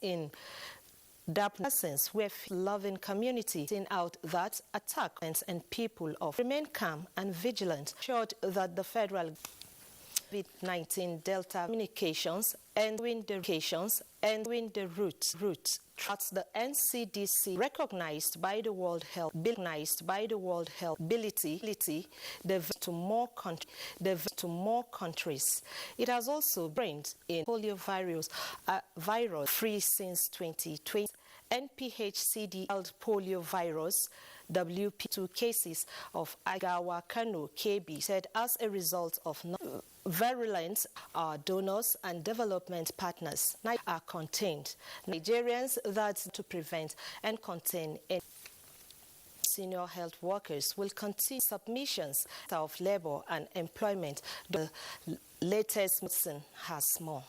in Darkness, where loving community seen out that attackments and people of remain calm and vigilant, showed that the federal COVID-19 Delta communications and win the route tracks the NCDC recognized by the World Health ability to more countries. It has also brought in poliovirus virus free since 2020. NPHCD held poliovirus WP2 cases of Agawa, Kano, KB said as a result of virulence, our donors and development partners are contained. Nigerians that to prevent and contain senior health workers will continue submissions of labor and employment. The latest medicine has more.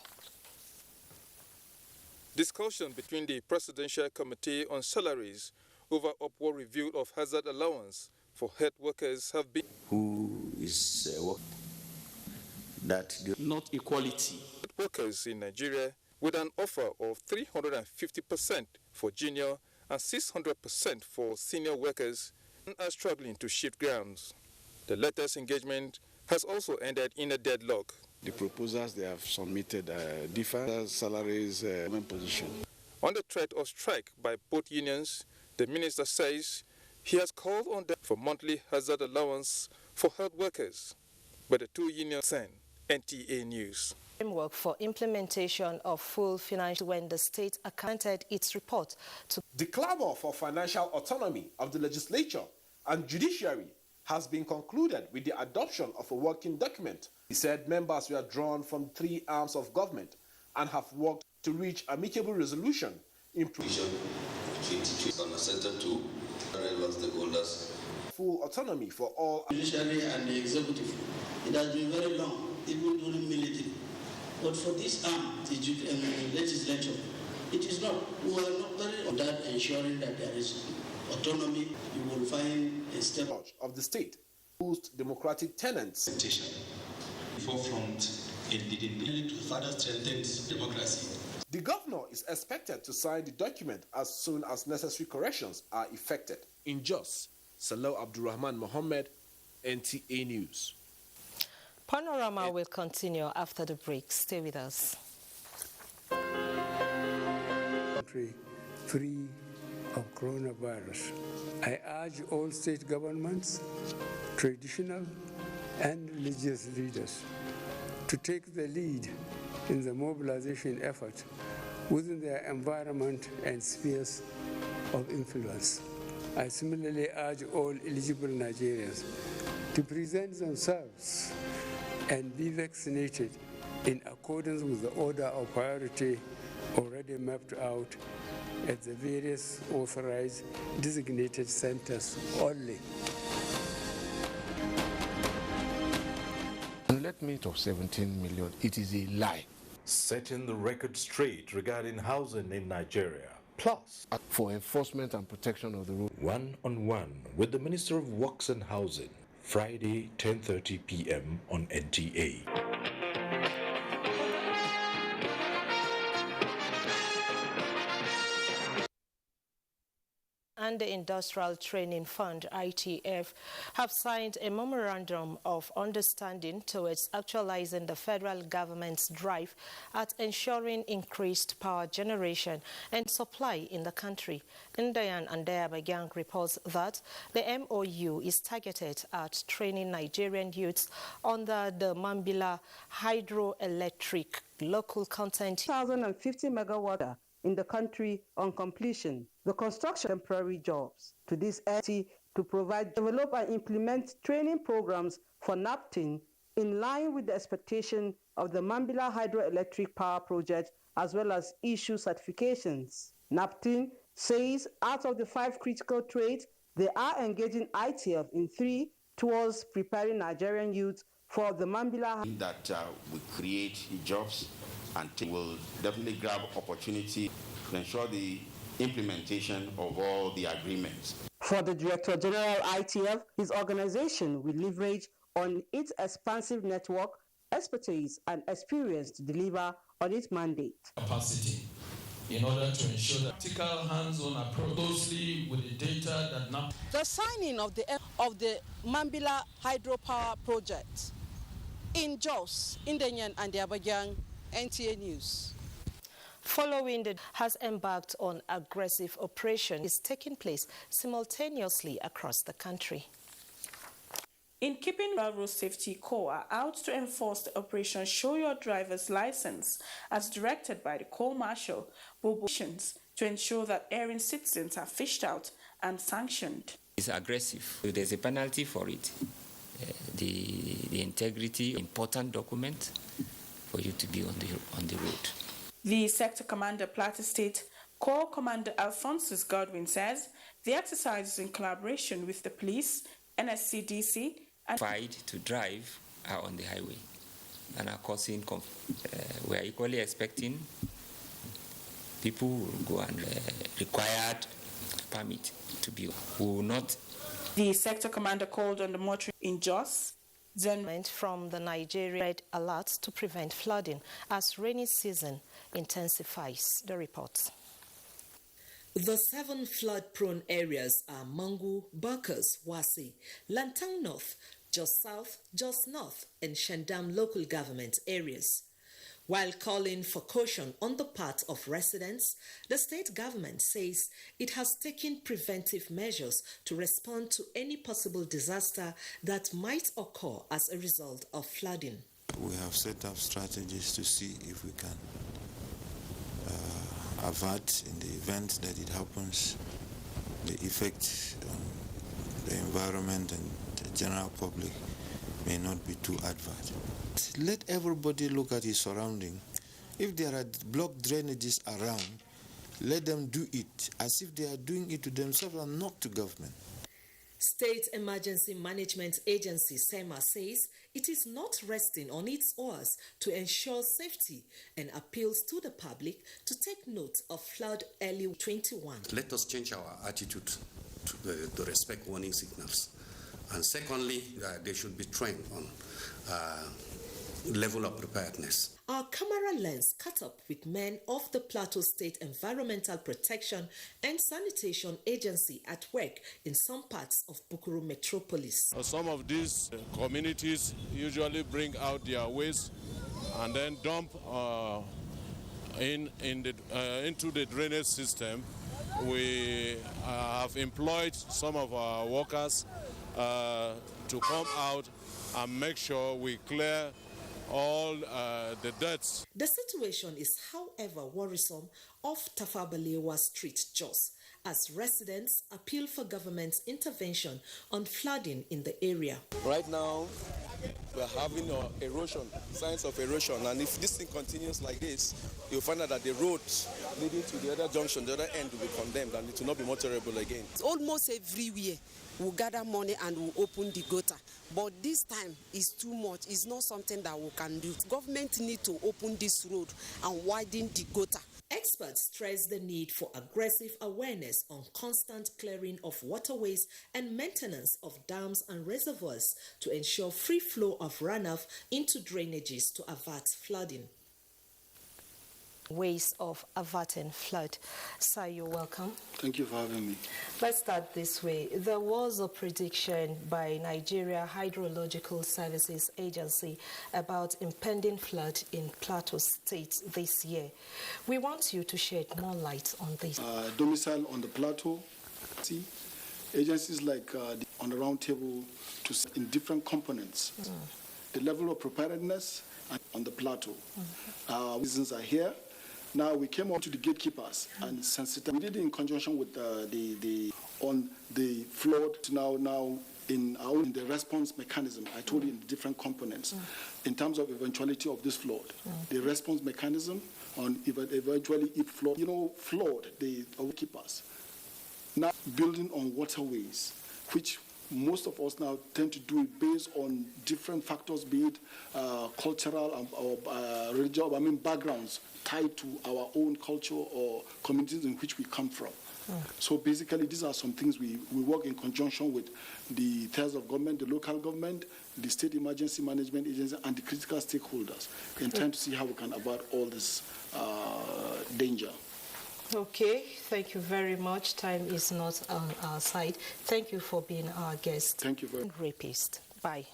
Discussion between the Presidential Committee on Salaries over upward review of hazard allowance for health workers have been. Who is that? Not equality. Workers in Nigeria with an offer of 350% for junior and 600% for senior workers are struggling to shift grounds. The latest engagement has also ended in a deadlock. The proposals they have submitted differ salaries position. On the threat of strike by both unions, the minister says he has called on them for monthly hazard allowance for health workers. But the two unions send NTA News. Framework for implementation of full financial when the state accounted its report to the clamor for financial autonomy of the legislature and judiciary has been concluded with the adoption of a working document. He said members were drawn from three arms of government and have worked to reach amicable resolution in full autonomy for all judiciary and the executive. It has been very long, even during military. But for this arm, the legislature, it is not. We are not very on that ensuring that there is autonomy. You will find a step of the state, boost democratic tenets. Forefront in leading to further strengthen democracy. The governor is expected to sign the document as soon as necessary corrections are effected. In Jos, Salau Abdurrahman Mohammed, NTA News. Panorama will continue after the break. Stay with us. Country free of coronavirus. I urge all state governments, traditional and religious leaders to take the lead in the mobilization effort within their environment and spheres of influence. I similarly urge all eligible Nigerians to present themselves and be vaccinated in accordance with the order of priority already mapped out at the various authorized designated centers only. Let me of 17 million, it is a lie. Setting the record straight regarding housing in Nigeria. Plus, for enforcement and protection of the rule. One-on-one with the Minister of Works and Housing, Friday, 10:30 p.m. on NTA. And the Industrial Training Fund, ITF, have signed a memorandum of understanding towards actualizing the federal government's drive at ensuring increased power generation and supply in the country. Ndayan and Dayabagang reports that the MOU is targeted at training Nigerian youths under the Mambila hydroelectric local content 1,050 megawatt in the country on completion. The construction of temporary jobs to this entity to provide, develop and implement training programs for NAPTIN in line with the expectation of the Mambila hydroelectric power project as well as issue certifications. NAPTIN says out of the 5 critical trades, they are engaging ITF in 3 towards preparing Nigerian youth for the Mambila. That we create jobs and will definitely grab opportunity to ensure the implementation of all the agreements. For the Director General ITF, his organization will leverage on its expansive network, expertise, and experience to deliver on its mandate. Capacity in order to ensure that practical hands-on approach closely with the data that now. The signing of the Mambila hydropower project in Jos, Indenyan and the Abuja, NTA News. Following the has embarked on aggressive operation is taking place simultaneously across the country. In keeping Road Safety Corps are out to enforce the Operation Show Your Driver's License as directed by the Corps Marshal, to ensure that erring citizens are fished out and sanctioned. It's aggressive. There's a penalty for it. The integrity, important document for you to be on the road. The Sector Commander, Plateau State Corps Commander Alphonsus Godwin says the exercise is in collaboration with the police, NSCDC, and fight to drive are on the highway and are causing. We are equally expecting people who will go and required permit to be. We will not. The Sector Commander called on the motor in Jos. From the Nigerian red alert to prevent flooding as rainy season intensifies. The report. The 7 flood-prone areas are Mangu, Barkers, Wasi, Lantang North, Jos South, Jos North, and Shandam local government areas. While calling for caution on the part of residents, the state government says it has taken preventive measures to respond to any possible disaster that might occur as a result of flooding. We have set up strategies to see if we can avert, in the event that it happens, the effect on the environment and the general public may not be too adverse. Let everybody look at his surrounding. If there are blocked drainages around, let them do it as if they are doing it to themselves and not to government. State Emergency Management Agency, SEMA, says it is not resting on its oars to ensure safety and appeals to the public to take note of flood early 21. Let us change our attitude to respect warning signals. And secondly, they should be trained on level of preparedness. Our camera lens caught up with men of the Plateau State Environmental Protection and Sanitation Agency at work in some parts of Bukuru Metropolis. Some of these communities usually bring out their waste and then dump into the drainage system. We have employed some of our workers to come out and make sure we clear all the debts. The situation is, however, worrisome off Tafabalewa Street, Jos, as residents appeal for government's intervention on flooding in the area. Right now, we're having erosion, signs of erosion, and if this thing continues like this, you'll find out that the road leading to the other junction, the other end, will be condemned, and it will not be motorable again. It's almost everywhere. We'll gather money and we'll open the gutter. But this time is too much. It's not something that we can do. Government need to open this road and widen the gutter. Experts stress the need for aggressive awareness on constant clearing of waterways and maintenance of dams and reservoirs to ensure free flow of runoff into drainages to avert flooding. Ways of averting flood. Sir, you're welcome. Thank you for having me. Let's start this way. There was a prediction by Nigeria Hydrological Services Agency about impending flood in Plateau State this year. We want you to shed more light on this. Domicile on the Plateau. See, agencies like on the round table to see in different components. The level of preparedness on the Plateau. Reasons are here. Now we came on to the gatekeepers and sensitize. We did it in conjunction with on the flood now in the response mechanism. I told you in different components in terms of eventuality of this flood. The response mechanism on eventually if flood, flood the gatekeepers. Now building on waterways, which most of us now tend to do it based on different factors, be it cultural or religious, backgrounds tied to our own culture or communities in which we come from. So basically, these are some things we work in conjunction with the tiers of government, the local government, the State Emergency Management Agency, and the critical stakeholders in trying to see how we can avert all this danger. Okay, thank you very much. Time is not on our side. Thank you for being our guest. Thank you very much. Rapist. Bye.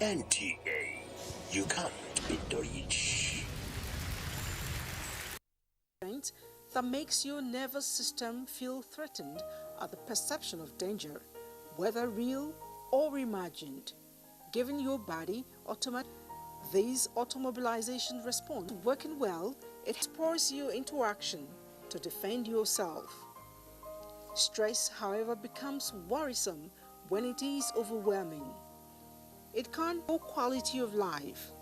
NTA, you can't beat the rich. That makes your nervous system feel threatened at the perception of danger, whether real or imagined, giving your body automatic. This automobilization response working well, it spurs you into action to defend yourself. Stress, however, becomes worrisome when it is overwhelming. It can't have quality of life.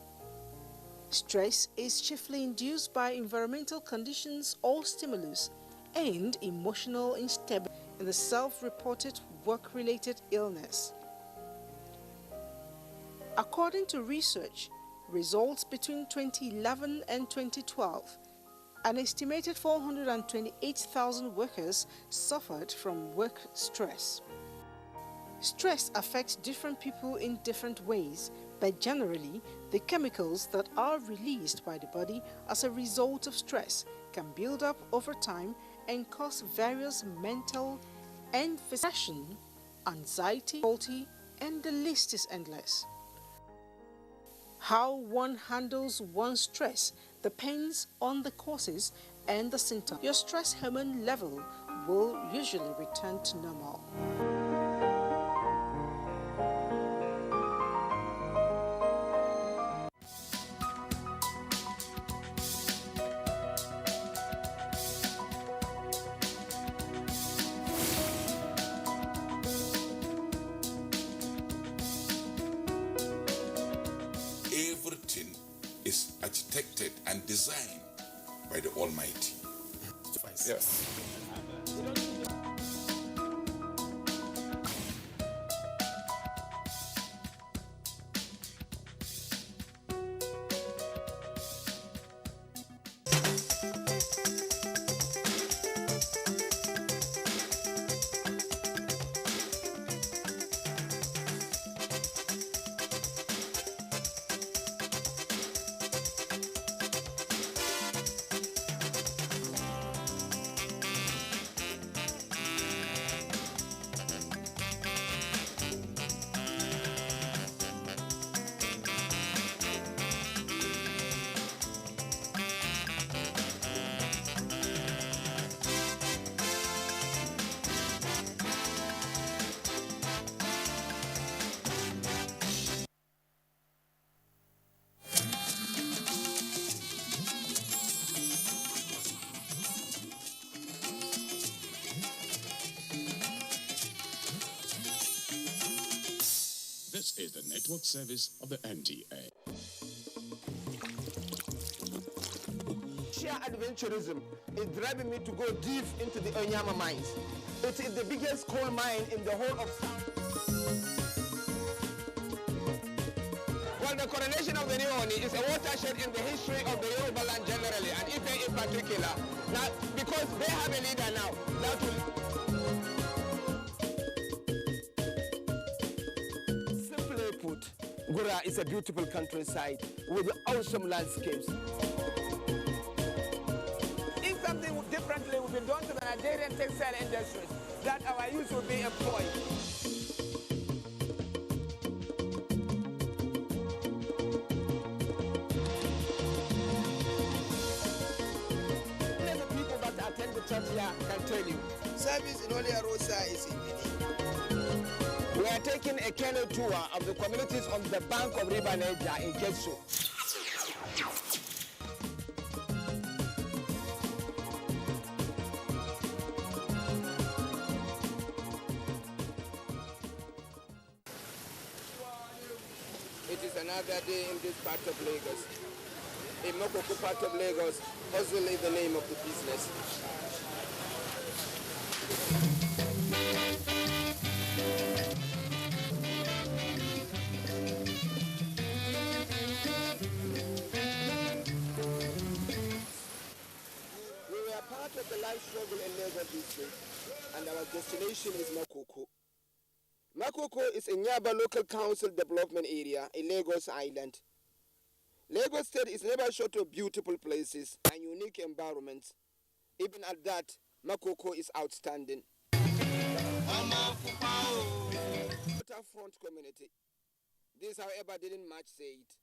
Stress is chiefly induced by environmental conditions or stimulus and emotional instability in the self-reported work-related illness. According to research results between 2011 and 2012, an estimated 428,000 workers suffered from work stress. Stress affects different people in different ways, but generally, the chemicals that are released by the body as a result of stress can build up over time and cause various mental and physical anxiety, and the list is endless. How one handles one's stress depends on the causes and the symptoms. Your stress hormone level will usually return to normal. Everything is architected and designed by the Almighty. Yes. This is the network service of the NTA. Sheer adventurism is driving me to go deep into the Onyama mines. It is the biggest coal mine in the whole of Well, the coronation of the new Oni is a watershed in the history of the Yoruba land generally, and Ife in particular. Now, because they have a leader now, that will... Gura is a beautiful countryside with awesome landscapes. If something differently would be done to the Nigerian textile industries, that our youth will be employed. Many people that attend the church here can tell you. Service in Holy Rosa is We are taking a canoe tour of the communities on the bank of River Niger in Ketsu. Another day in this part of Lagos. In Makoko part of Lagos, hustle is the name of the business. We were part of the life struggle in Lagos district, and our destination is Makoko. Makoko is a Nyaba local council development area in Lagos Island. Lagos State is never short of beautiful places and unique environments. Even at that, Makoko is outstanding. Waterfront community. This, however, didn't much say it.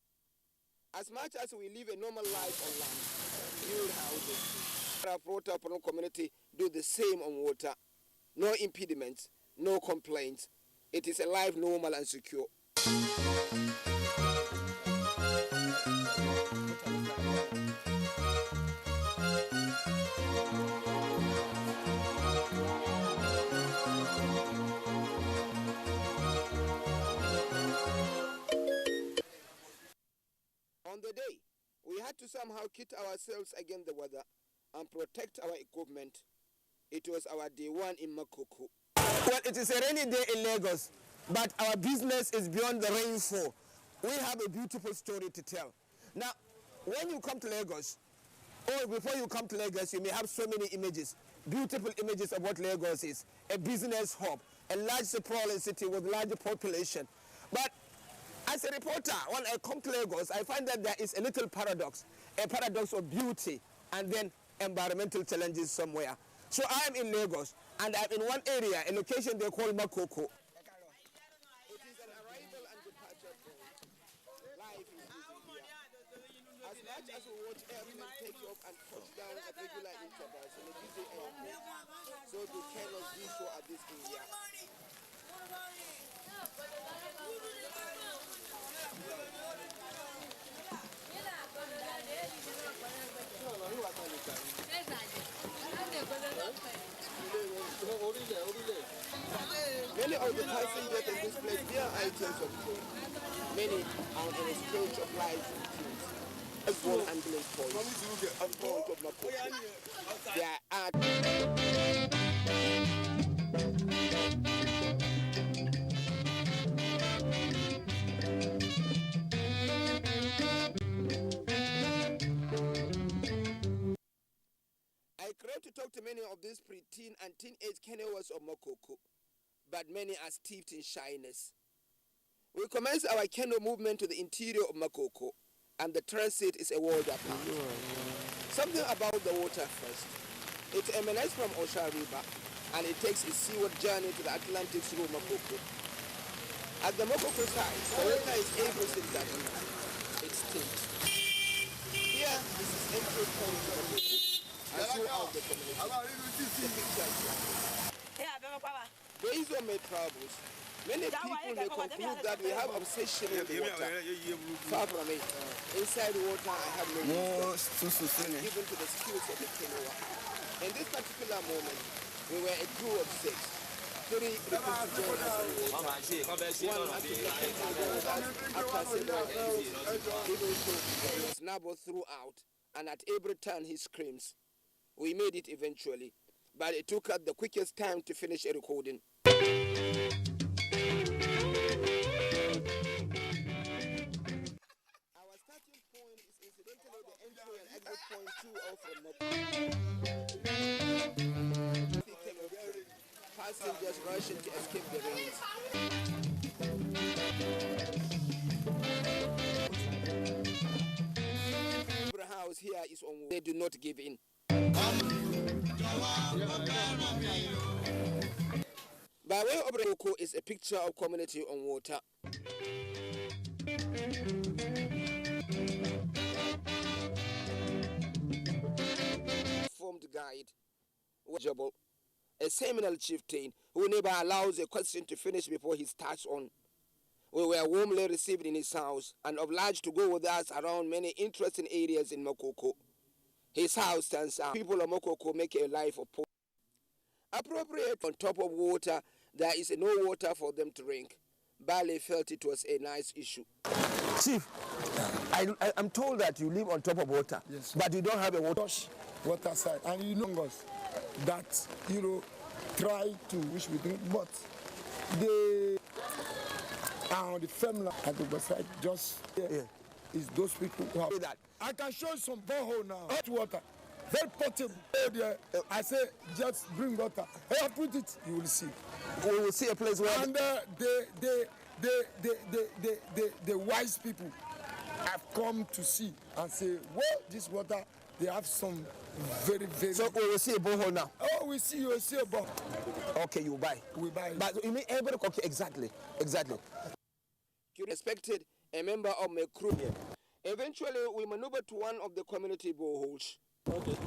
As much as we live a normal life on land, build houses, our waterfront community do the same on water. No impediments, no complaints. It is a life normal and secure. On the day, we had to somehow kit ourselves against the weather and protect our equipment. It was our day one in Makoko. Well, it is a rainy day in Lagos, but our business is beyond the rainfall. We have a beautiful story to tell. Now, when you come to Lagos, or before you come to Lagos, you may have so many images, beautiful images of what Lagos is, a business hub, a large sprawling city with large population. But as a reporter, when I come to Lagos, I find that there is a little paradox, a paradox of beauty and then environmental challenges somewhere. So I am in Lagos, and I'm in one area, a location they call Makoko. It is an arrival and departure point. Life is busy here. As much as we watch airplanes take off and touch down at regular intervals in a busy airport, so the chaos do so at this area. Many of the passengers in this place bear items of food. Many are in a stage of life routines. As well ambulance points in front of Makoko. There are I crave to talk to many of these preteen and teenage canoers of Makoko, but many are steeped in shyness. We commence our canoe movement to the interior of Makoko, and the transit is a world apart. Something about the water first. It emanates from Osha River, and it takes a seaward journey to the Atlantic through Makoko. At the Makoko side, the water is everything that it's stinks. Here, this is entry point to Makoko. And throughout the community, the picture is based on my travels, many people may conclude that we have obsession with the water. Far from it. Inside water, I have no use. I'm given to the skills of the canoer. In this particular moment, we were a crew of 6. 3 refused to join us in water. 1 had to locate with us after several days. Even so, he was nabbled throughout, and at every turn he screams. We made it eventually, but it took us the quickest time to finish a recording. Our starting point is incidentally the entry and exit point 2 from passengers rushing to escape the rains. The house here is on. They do not give in. By way of Makoko is a picture of community on water. Formed guide, a seminal chieftain who never allows a question to finish before he starts on. We were warmly received in his house and obliged to go with us around many interesting areas in Makoko. His house stands out. People of Makoko make a life of poverty. Appropriate on top of water, there is no water for them to drink. Bali felt it was a nice issue. Chief, I'm told that you live on top of water, yes, but you don't have a water side. And you know us that, you know, try to wish we drink, but the family at the side just is those people who have that. I can show you some borehole now. Hot water, very portable. I say just bring water. I put it, you will see. We will see a place where and the wise people have come to see and say, well, this water, they have some very. So we will see a borehole now. Oh, you will see a borehole. Okay, you buy. We buy. But you mean everybody? Okay, exactly. You respected a member of my crew here. Eventually, we maneuvered to one of the community boreholes. Okay.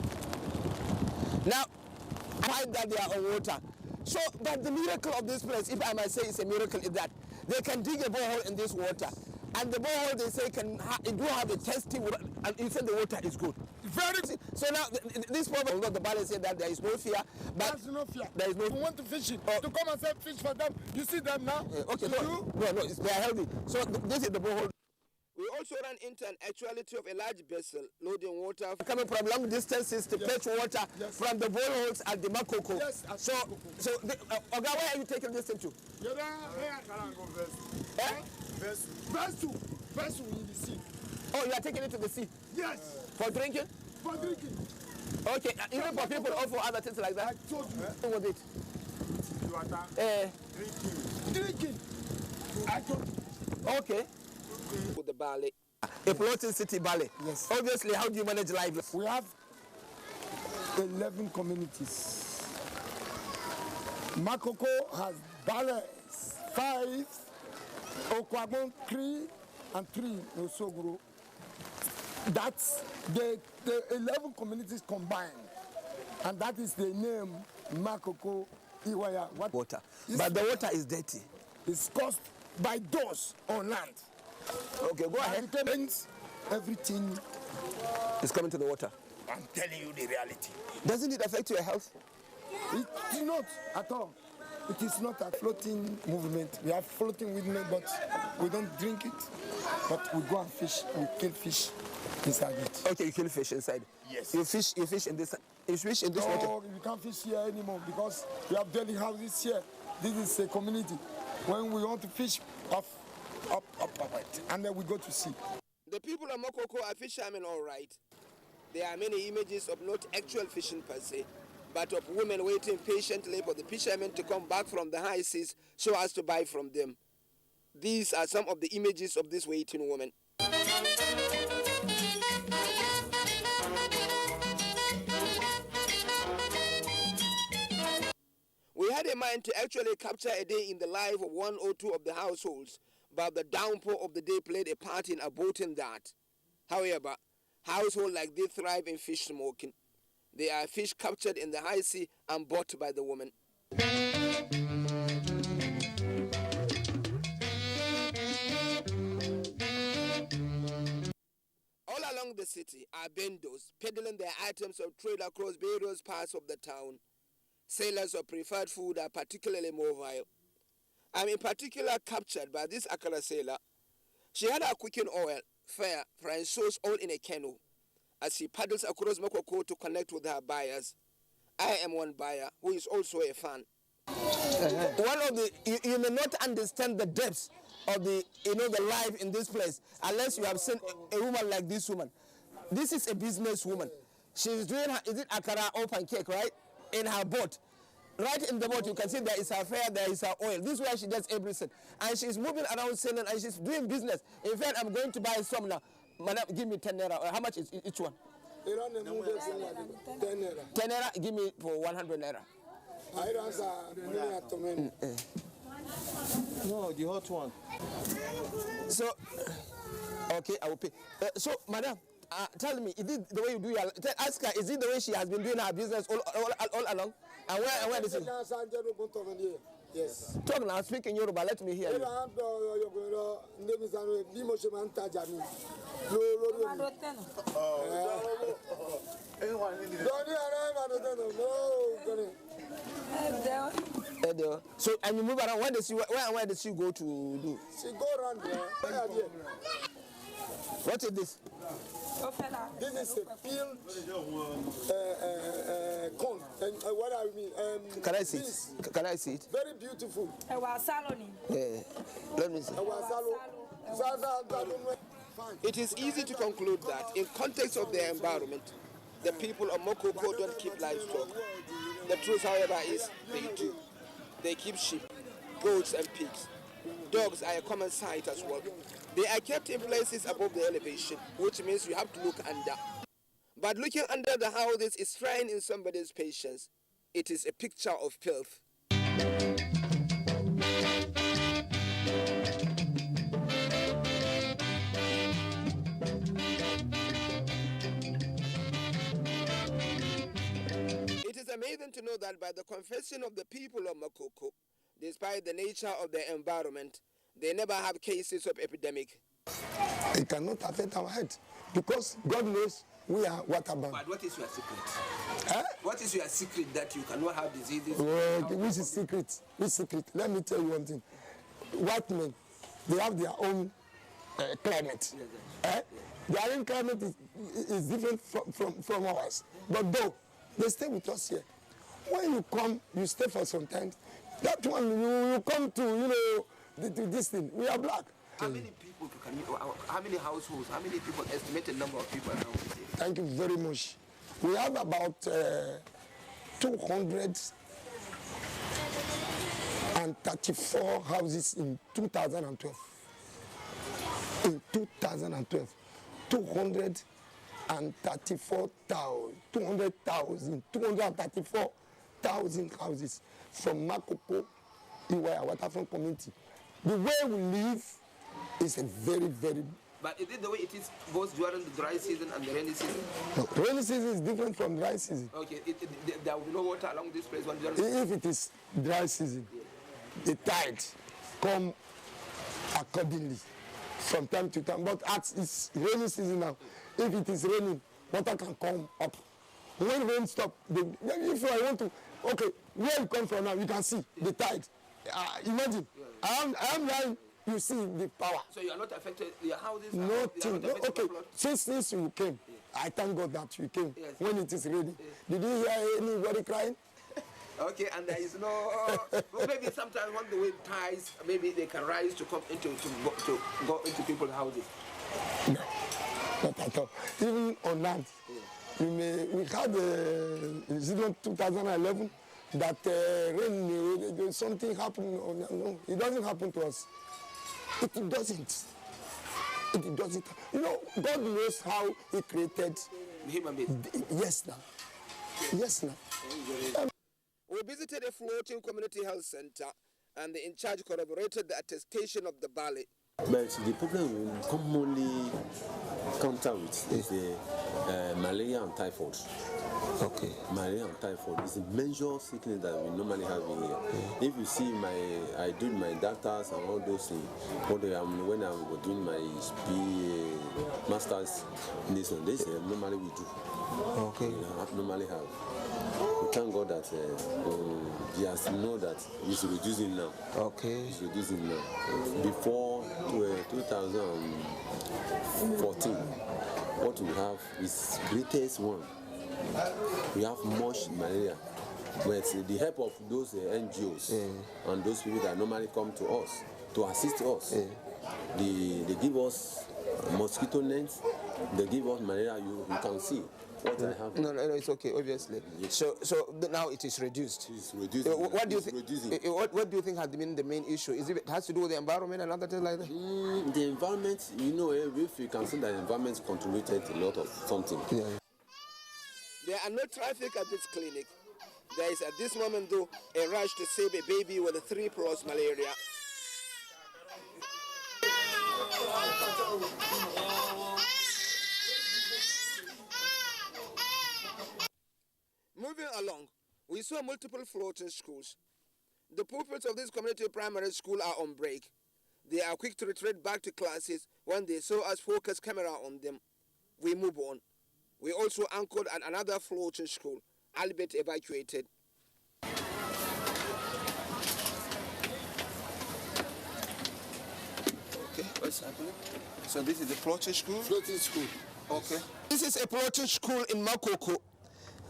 Now, find that they are on water. So, but the miracle of this place, if I might say it's a miracle, is that they can dig a borehole in this water. And the borehole, they say, it do have a tasty water, and you said the water is good. Very good. So now, this problem, the balance said that there is no fear. But there's no fear. There is no. We want to fish it. To come and say fish for them. You see them now? Okay, no, they are healthy. So this is the borehole. We also ran into an actuality of a large vessel loading water coming from long distances to fetch water from the boreholes at the Makoko. Yes, so Oga, where are you taking this into? Vessel in the sea. Oh, you are taking it to the sea? Yes. For drinking? For drinking. Okay, even for people or for other things like that? I told you. What with it? Drinking. I told you. Okay. With the ballet. A floating city ballet. Yes. Obviously, how do you manage life? We have 11 communities. Makoko has ballets, 5, Okwagon 3, and 3 in Osogoro. That's the 11 communities combined. And that is the name Makoko Iwaya. Water. But the water is dirty. It's caused by those on land. Okay, go ahead. Everything is coming to the water. I'm telling you the reality. Doesn't it affect your health? It is not at all. It is not a floating movement. We have floating movement, but we don't drink it. But we go and fish. We kill fish inside it. Okay, you kill fish inside. Yes. You fish in this. You fish in this water. No, we can't fish here anymore because we have dwelling houses here. This is a community. When we want to fish up, and then we go to sea. The people of Makoko are fishermen, all right. There are many images of not actual fishing per se, but of women waiting patiently for the fishermen to come back from the high seas so as to buy from them. These are some of the images of this waiting woman. We had a mind to actually capture a day in the life of one or two of the households, but the downpour of the day played a part in aborting that. However, households like this thrive in fish smoking. They are fish captured in the high sea and bought by the woman. All along the city are vendors peddling their items of trade across various parts of the town. Sailors of preferred food are particularly mobile. I'm in particular captured by this Akara sailor. She had her cooking oil, fare, French sauce all in a canoe as she paddles across Makoko to connect with her buyers. I am one buyer who is also a fan. One of the you may not understand the depths of the life in this place unless you have seen a woman like this woman. This is a business woman. She's doing her, is it Akara or pancake, right? In her boat. Right in the boat, you can see there is her fare, there is her oil. This is where she does everything. And she's moving around selling and she's doing business. In fact, I'm going to buy some now. Madam, give me 10 naira. How much is each one? 10 naira. 10 naira, give me for 100 naira. No, the hot one. So, okay, I will pay. So, madam, tell me, is it the way you do your... Ask her, is it the way she has been doing her business all along? And where is it? Yes. Talk now, speak in Yoruba, let me hear you. So, and you move around, where does she go to do? She go around there. What is this? This is a peeled corn. And what I mean, can I see it? Can I see it? Very beautiful. Yeah. Let me see. It is easy to conclude that in context of their environment, the people of Mokoko don't keep livestock. The truth, however, is they do. They keep sheep, goats, and pigs. Dogs are a common sight as well. They are kept in places above the elevation, which means you have to look under. But looking under the houses is trying in somebody's patience. It is a picture of filth. It is amazing to know that by the confession of the people of Makoko, despite the nature of their environment, they never have cases of epidemic. It cannot affect our health because God knows we are waterbound. But what is your secret? What is your secret that you cannot have diseases? Which is secret? Which secret? Let me tell you one thing. White men, they have their own climate. Their own climate is different from ours. But though, they stay with us here. When you come, you stay for some time. That one, you come to, to this thing. We are black. How many people can you, how many households, how many people, estimated number of people around this area? Thank you very much. We have about 234 houses in 2012. In 2012, 234,000 houses from Makoko, Iwaya, Waterfront community. The way we live is a very, very... But is it the way it is both during the dry season and the rainy season? No, rainy season is different from dry season. Okay, there will be no water along this place. If it is dry season, the tide come accordingly from time to time. But as it's rainy season now, if it is raining, water can come up. When rain stop, if I want to, okay, where you come from now, you can see the tide. Imagine, I am lying. You see the power. So you are not affected, your houses Nothing. No, okay, since you came, I thank God that you came when it is ready. Did you hear anybody crying? Okay, and there is no, maybe sometimes when the wind ties, maybe they can rise to come into, to go into people's houses. No, not at all. Even on land, we had, is it not 2011, that rain, something happened, no, it doesn't happen to us. It doesn't. It doesn't. God knows how He created human being. Yes, now. Yes, now. We visited a floating community health center, and the in-charge corroborated the attestation of the valley. But the problem we commonly counter with is the malaria and typhoid. Okay. Malaria and typhoid is a major sickness that we normally have in here. If you see I do my doctors and all those things, when I'm doing my master's in this one, this normally we do. Okay. We normally have. We thank God that he has to know that it's reducing now. Okay. It's reducing now. Before 2014, what we have is greatest one. We have much malaria. But the help of those NGOs and those people that normally come to us to assist us, they give us mosquito nets, they give us malaria. You can see. No, it's okay, obviously. Yes. So now it is reduced. It's reduced. What do you think? What do you think has been the main issue? Is it has to do with the environment and other things like that? The environment, if you can see that the environment contributed a lot of something. Yeah. There are no traffic at this clinic. There is at this moment though a rush to save a baby with a 3+ malaria. Moving along, we saw multiple floating schools. The pupils of this community primary school are on break. They are quick to retreat back to classes when they saw us focus camera on them. We move on. We also anchored at another floating school, albeit evacuated. Okay, what's happening? So this is a floating school? Floating school. Okay. This is a floating school in Makoko.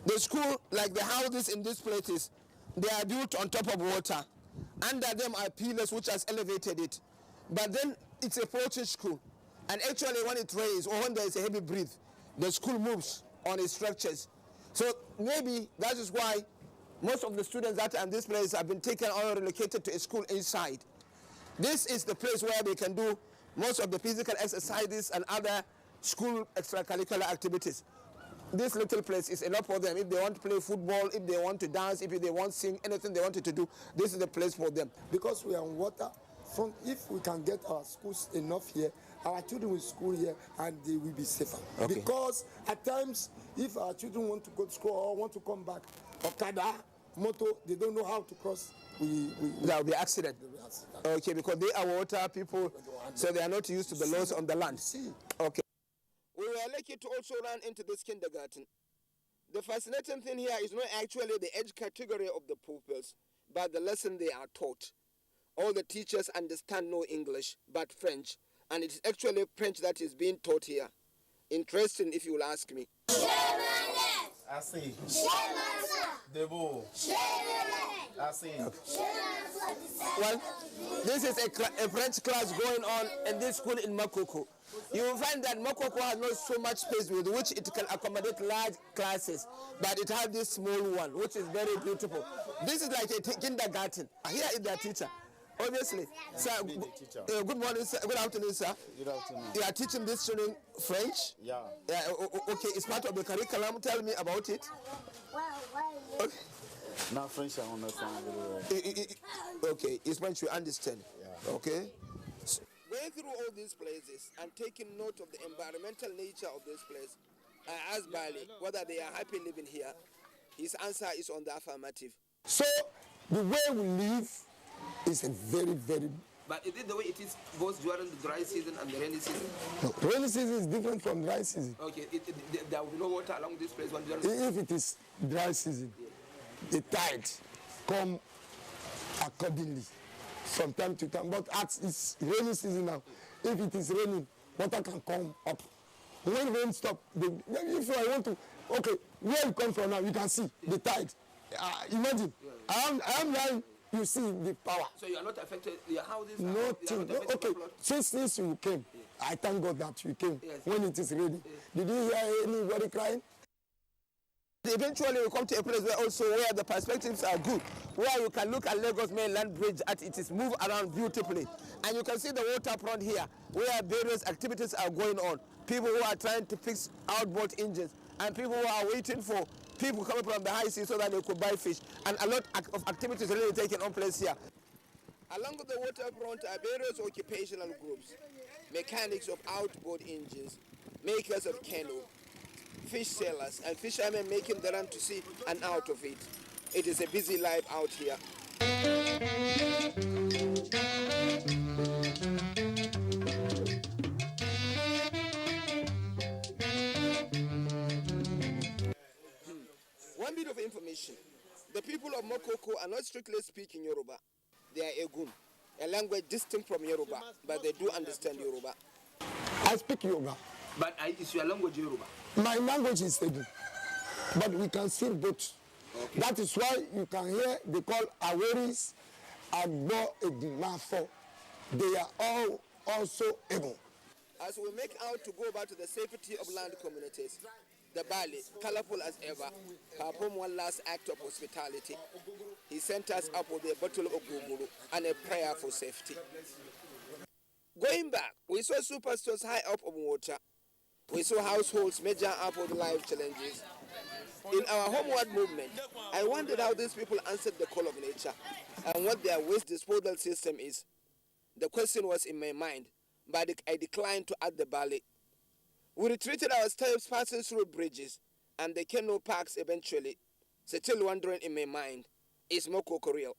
The school, like the houses in these places, they are built on top of water. Under them are pillars which has elevated it. But then it's a floating school. And actually when it rains or when there is a heavy breeze, the school moves on its structures. So maybe that is why most of the students that are in this place have been taken or relocated to a school inside. This is the place where they can do most of the physical exercises and other school extracurricular activities. This little place is enough for them. If they want to play football, if they want to dance, if they want to sing, anything they wanted to do, this is the place for them. Because we are on water, if we can get our schools enough here, our children will school here and they will be safer. Okay. Because at times, if our children want to go to school or want to come back, Okada, moto, they don't know how to cross. There will be accident. Okay, because they are water people, so they are not used to the laws on the land. Okay. We were lucky to also run into this kindergarten. The fascinating thing here is not actually the age category of the pupils, but the lesson they are taught. All the teachers understand no English, but French, and it is actually French that is being taught here. Interesting, if you will ask me. Well, this is a French class going on in this school in Makoko. You will find that Makoko has not so much space with which it can accommodate large classes, but it has this small one, which is very beautiful. This is like a kindergarten. Here is their teacher. Obviously, sir, good morning, sir. Good afternoon, sir. Good afternoon. You are teaching these children French? Yeah. Okay, it's part of the curriculum. Tell me about it. Okay. Not French, I understand very well. Okay, it's French you understand. Yeah. Okay. So, going through all these places and taking note of the environmental nature of this place, I asked Bali whether they are happy living here. His answer is on the affirmative. So, the way we live is a very, very... But is it the way it is both during the dry season and the rainy season? No, rainy season is different from dry season. Okay, there will be no water along this place when during... If it is dry season, the tide come accordingly from time to time. But it's rainy season now. If it is raining, water can come up. When rain stop, if I want to, okay, where you come from now, you can see the tide. Imagine, I am lying. You see the power. So you are not affected, your houses are nothing. not affected. Okay, since you came, I thank God that you came when it is ready. Did you hear anybody crying? Eventually we come to a place where the perspectives are good, where you can look at Lagos mainland bridge as it is moved around beautifully, and you can see the waterfront here where various activities are going on. People who are trying to fix outboard engines, and people who are waiting for people coming from the high sea so that they could buy fish, and a lot of activities really taking on place here. Along the waterfront are various occupational groups: mechanics of outboard engines, makers of canoe, fish sellers, and fishermen making the run to sea and out of it. It is a busy life out here. One bit of information. The people of Mokoko are not strictly speaking Yoruba. They are Egun, a language distinct from Yoruba, but they do understand Yoruba. I speak Yoruba. But is your language Yoruba? My language is Egun, but we can still both. Okay. That is why you can hear they call Aweris, Agbo, Edimafo. They are all also Egun. As we make out to go back to the safety of land communities, the Bali, colorful as ever, performed one last act of hospitality. He sent us up with a bottle of guguru and a prayer for safety. Going back, we saw superstores high up on water. We saw households measure up with life challenges. In our homeward movement, I wondered how these people answered the call of nature and what their waste disposal system is. The question was in my mind, but I declined to add the Bali. We retreated our steps passing through bridges and the canoe parks eventually. Still wondering in my mind, is Mokoko real?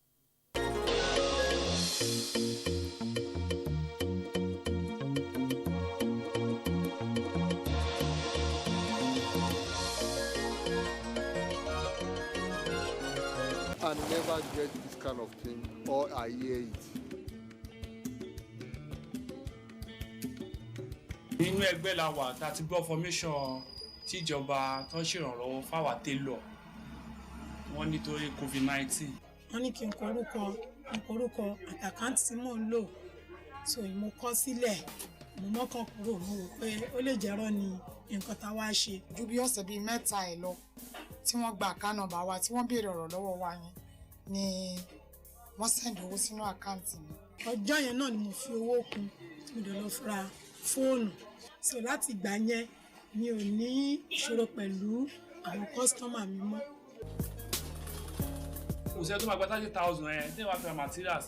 I never get this kind of thing, or I hear it. Nínú ẹgbẹ́ la wà tá a ti gbọ́ formation tíjọba tó ń ṣèrànlọ́wọ́ fáwa télọ̀ wọ́n nítorí COVID-19. Wọ́n ní kí n korúkọ àtàkáǹtì tí mò ń lò so mo kọ sílẹ̀ mo mọ́kàn kúrò mo rò pé ó lè jẹ́rọ́ ni nǹkan tá a wá ṣe. Ju bí ọ̀sẹ̀ bíi mẹ́ta ẹ̀ lọ tí wọ́n gba àká nọ́mbà wa tí wọ́n béèrè ọ̀rọ̀ lọ́wọ́ wa yẹn ni wọ́n sẹ́ndì owó sínú àkáǹtì mi. Ọjọ́ yẹn náà ni mo fi owó kún tí mo dẹ̀ lọ ra fóònù so láti ìgbà yẹn mi ò ní ìṣòro pẹ̀lú àwọn kọ́sítọ́mà mi mọ́. Òṣìṣẹ́ tó máa gba 30,000 ẹ̀ tí wọ́n fẹ́ materials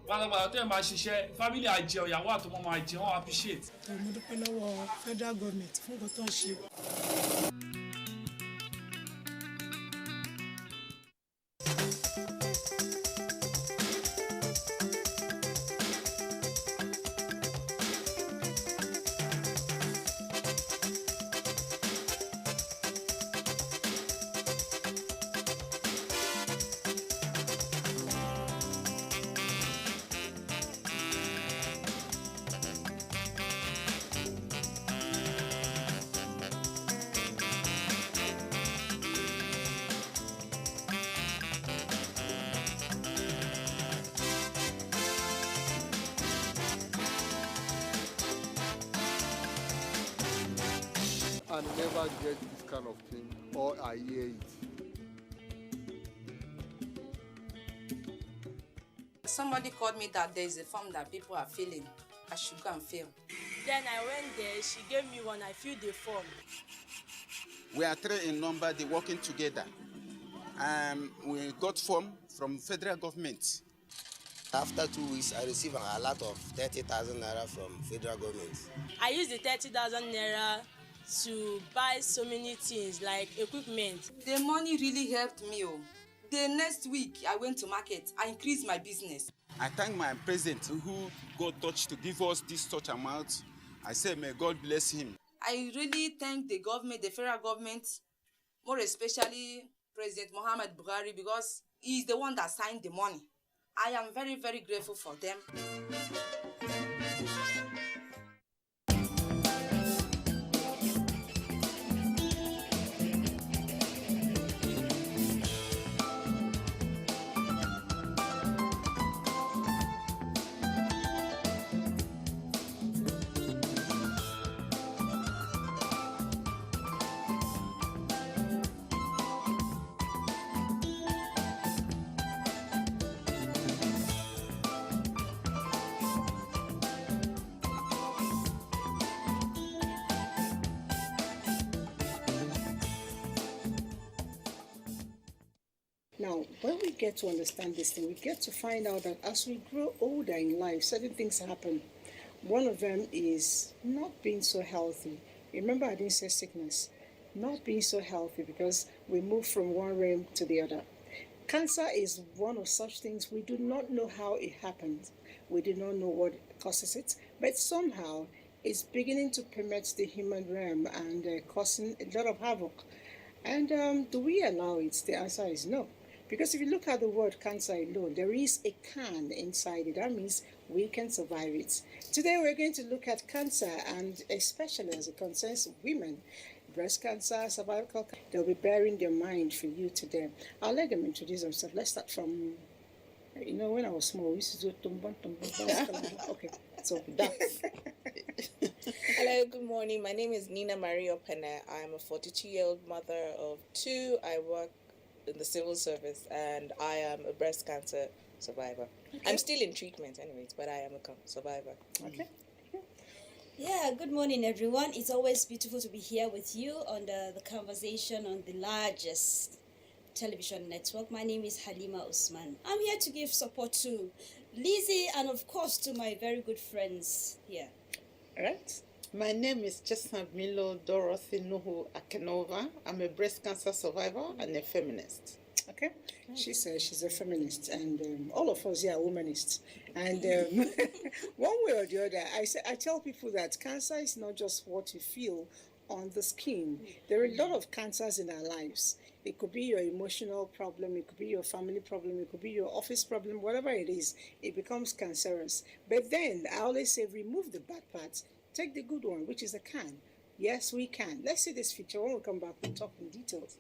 pátápátá tó yẹ máa ṣiṣẹ́ family àjẹun ìyàwó àtọmọ máa jẹun wọ́n appreciate. Mo dúpẹ́ lọ́wọ́ federal government fún nǹkan tó ń ṣe. I never get this kind of thing or I hear it. Somebody called me that there is a form that people are filling. I should go and fill. Then I went there, she gave me one, I filled the form. We are 3 in number, they working together. We got form from federal government. After 2 weeks, I received a lot of 30,000 naira from federal government. I used the 30,000 naira to buy so many things like equipment. The money really helped me. The next week I went to market, I increased my business. I thank my president who God touched to give us this such amount. I say may God bless him. I really thank the government, the federal government, more especially President Muhammad Buhari, because he is the one that signed the money. I am very, very grateful for them. Now, when we get to understand this thing, we get to find out that as we grow older in life, certain things happen. One of them is not being so healthy. Remember, I didn't say sickness. Not being so healthy because we move from one realm to the other. Cancer is one of such things we do not know how it happens. We do not know what causes it, but somehow it's beginning to permeate the human realm and causing a lot of havoc. And do we allow it? The answer is no. Because if you look at the word cancer alone, there is a can inside it. That means we can survive it. Today we're going to look at cancer, and especially as it concerns women, breast cancer, cervical cancer. They'll be bearing their mind for you today. I'll let them introduce themselves. Let's start from, when I was small, we used to do tumbon. Okay, so that. Hello, good morning. My name is Nina Maria Pena. I'm a 42-year-old mother of 2. I work in the civil service, and I am a breast cancer survivor. Okay. I'm still in treatment anyways, but I am a survivor. Okay. Yeah, good morning everyone. It's always beautiful to be here with you on the conversation on the largest television network. My name is Halima Usman. I'm here to give support to Lizzie and of course to my very good friends here. All right. My name is Chestnut Milo Dorothy Nuhu Akenova. I'm a breast cancer survivor and a feminist. Okay. She says she's a feminist, and all of us here are womanists. And one way or the other, I tell people that cancer is not just what you feel on the skin. There are a lot of cancers in our lives. It could be your emotional problem, it could be your family problem, it could be your office problem, whatever it is, it becomes cancerous. But then I always say remove the bad parts, Take the good one, which is a can. Yes, we can. Let's see this feature. When we come back, we'll talk in details.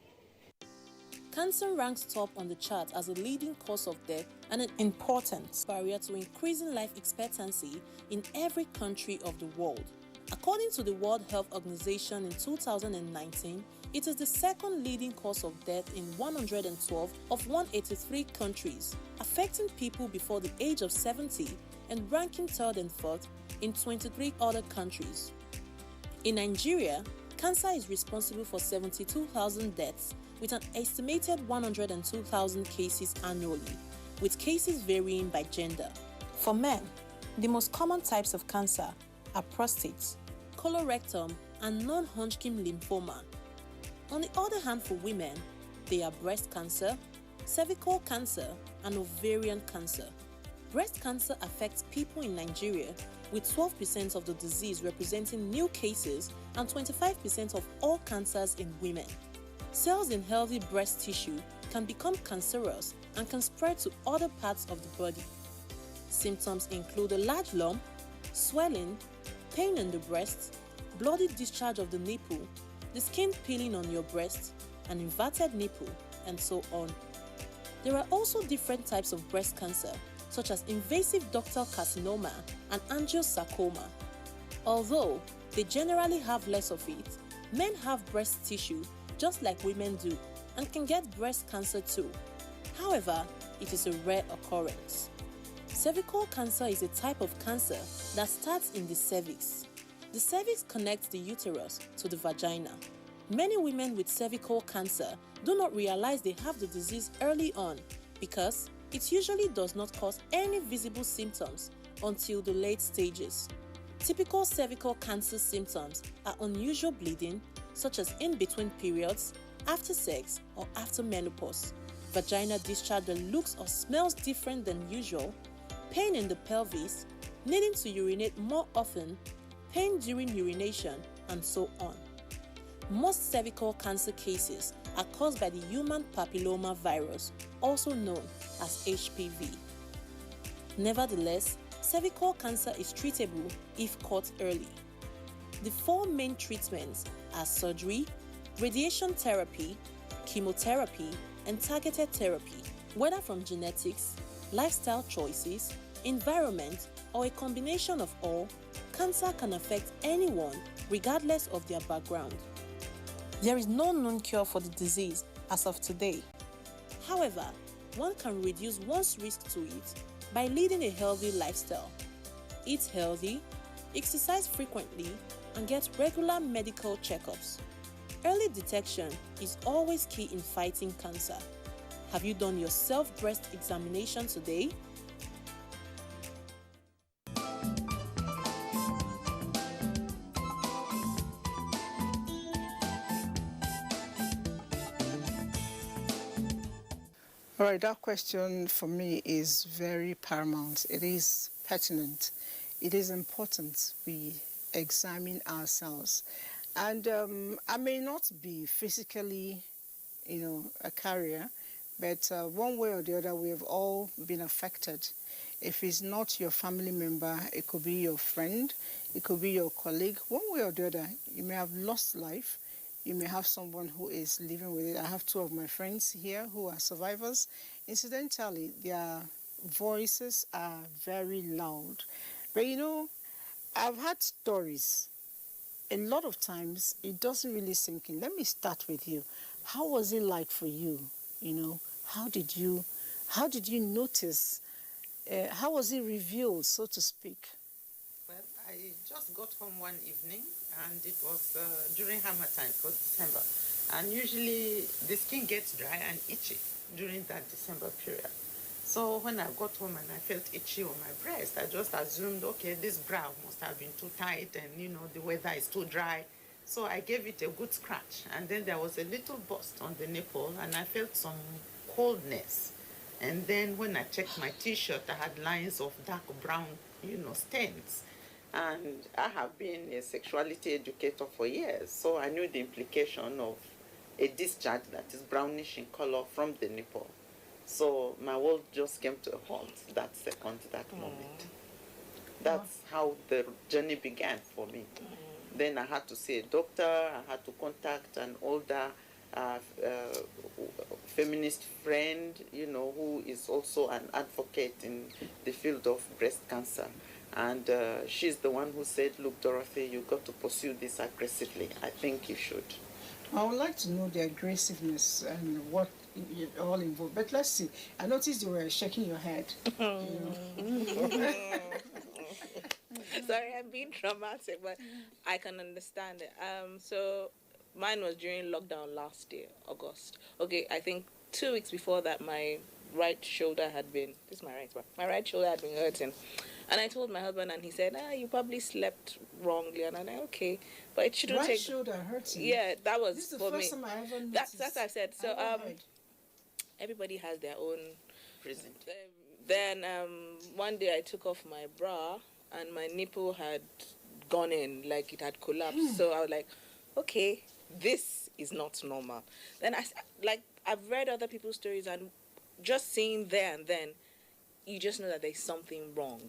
Cancer ranks top on the chart as a leading cause of death and an important barrier to increasing life expectancy in every country of the world. According to the World Health Organization in 2019, it is the second leading cause of death in 112 of 183 countries, affecting people before the age of 70 and ranking third and fourth in 23 other countries. In Nigeria, cancer is responsible for 72,000 deaths with an estimated 102,000 cases annually, with cases varying by gender. For men, the most common types of cancer are prostate, colorectal, and non-Hodgkin lymphoma. On the other hand, for women, they are breast cancer, cervical cancer, and ovarian cancer. Breast cancer affects people in Nigeria, with 12% of the disease representing new cases and 25% of all cancers in women. Cells in healthy breast tissue can become cancerous and can spread to other parts of the body. Symptoms include a large lump, swelling, pain in the breast, bloody discharge of the nipple, the skin peeling on your breast, an inverted nipple, and so on. There are also different types of breast cancer, such as invasive ductal carcinoma and angiosarcoma. Although they generally have less of it, men have breast tissue just like women do and can get breast cancer too. However, it is a rare occurrence. Cervical cancer is a type of cancer that starts in the cervix. The cervix connects the uterus to the vagina. Many women with cervical cancer do not realize they have the disease early on because it usually does not cause any visible symptoms until the late stages. Typical cervical cancer symptoms are unusual bleeding, such as in between periods, after sex, or after menopause, vaginal discharge that looks or smells different than usual, pain in the pelvis, needing to urinate more often, pain during urination, and so on. Most cervical cancer cases are caused by the human papilloma virus, also known as HPV. Nevertheless, cervical cancer is treatable if caught early. The four main treatments are surgery, radiation therapy, chemotherapy, and targeted therapy. Whether from genetics, lifestyle choices, environment, or a combination of all, cancer can affect anyone regardless of their background. There is no known cure for the disease as of today. However, one can reduce one's risk to it by leading a healthy lifestyle. Eat healthy, exercise frequently, and get regular medical checkups. Early detection is always key in fighting cancer. Have you done your self-breast examination today? All right, that question for me is very paramount. It is pertinent. It is important we examine ourselves. And I may not be physically, a carrier, but one way or the other, we have all been affected. If it's not your family member, it could be your friend, it could be your colleague. One way or the other, you may have lost life. You may have someone who is living with it. I have two of my friends here who are survivors. Incidentally, their voices are very loud. But I've had stories. A lot of times, it doesn't really sink in. Let me start with you. How was it like for you? How did you notice? How was it revealed, so to speak? Well, I just got home one evening, and it was during hammer time for December. And usually the skin gets dry and itchy during that December period. So when I got home and I felt itchy on my breast, I just assumed, okay, this brow must have been too tight and, the weather is too dry. So I gave it a good scratch. And then there was a little burst on the nipple, and I felt some coldness. And then when I checked my T-shirt, I had lines of dark brown, stains. And I have been a sexuality educator for years, so I knew the implication of a discharge that is brownish in color from the nipple. So my world just came to a halt that second, that moment. That's how the journey began for me. Then I had to see a doctor. I had to contact an older feminist friend, who is also an advocate in the field of breast cancer. And she's the one who said, look, Dorothy, you've got to pursue this aggressively. I think you should. I would like to know the aggressiveness and what it all involved. But let's see. I noticed you were shaking your head. Sorry, I'm being dramatic, but I can understand it. So mine was during lockdown last year, August. Okay, I think 2 weeks before that, my right shoulder had been, this is my right one, my right shoulder had been hurting. And I told my husband, and he said, you probably slept wrongly. And I'm like, okay, but it shouldn't take... Right shoulder hurting? Yeah, that was this is for the me. First time I ever noticed. That's what I said. So everybody has their own prison. Then one day I took off my bra, and my nipple had gone in, like it had collapsed. So I was like, okay, this is not normal. Then I've read other people's stories, and just seeing there and then, you just know that there's something wrong.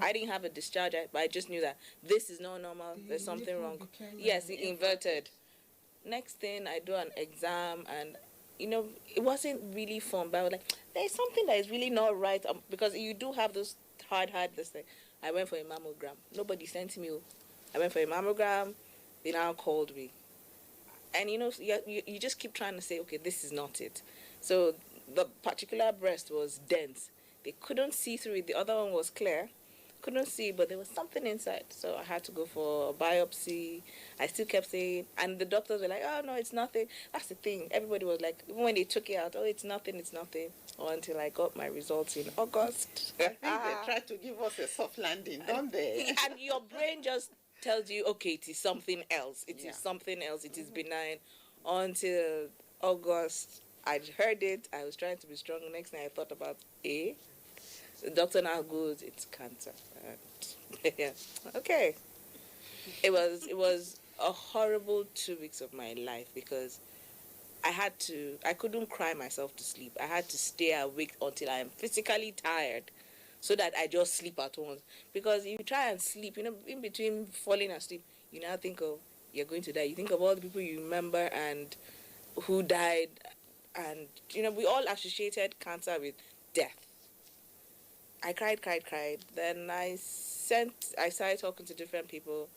I didn't have a discharge, but I just knew that this is not normal. There's something wrong. Yes, it inverted. Next thing, I do an exam, and it wasn't really fun. But I was like, there's something that is really not right, because you do have those hard this thing. I went for a mammogram. Nobody sent me. I went for a mammogram. They now called me, and you just keep trying to say, okay, this is not it. So the particular breast was dense. They couldn't see through it. The other one was clear. Couldn't see, but there was something inside. So I had to go for a biopsy. I still kept saying, and the doctors were like, oh, no, it's nothing. That's the thing. Everybody was like, even when they took it out, oh, it's nothing. Until I got my results in August. I think they tried to give us a soft landing, don't they? And your brain just tells you, okay, it is something else. It is something else. It is benign. Until August, I heard it. I was trying to be strong. Next thing I thought about the doctor now goes, it's cancer. Yeah. Okay. It was a horrible 2 weeks of my life, because I couldn't cry myself to sleep. I had to stay awake until I am physically tired, so that I just sleep at once. Because if you try and sleep, in between falling asleep, you now think of, you're going to die. You think of all the people you remember and who died. And, we all associated cancer with death. I cried. Then I started talking to different people.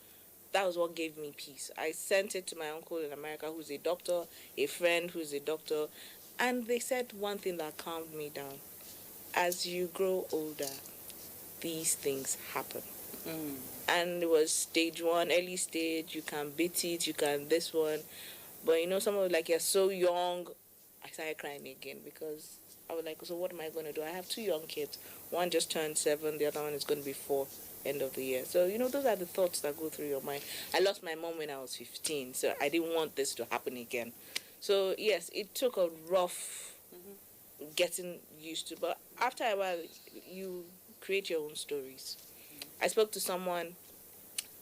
That was what gave me peace. I sent it to my uncle in America, who's a doctor, a friend who's a doctor, and they said one thing that calmed me down. As you grow older, these things happen. And it was stage 1, early stage. You can beat it, you can this one. But someone was like, you're so young. I started crying again, because I was like, so what am I going to do? I have 2 young kids. One just turned 7, the other one is going to be 4 end of the year. So, those are the thoughts that go through your mind. I lost my mom when I was 15, so I didn't want this to happen again. So, yes, it took a rough getting used to. But after a while, you create your own stories. I spoke to someone,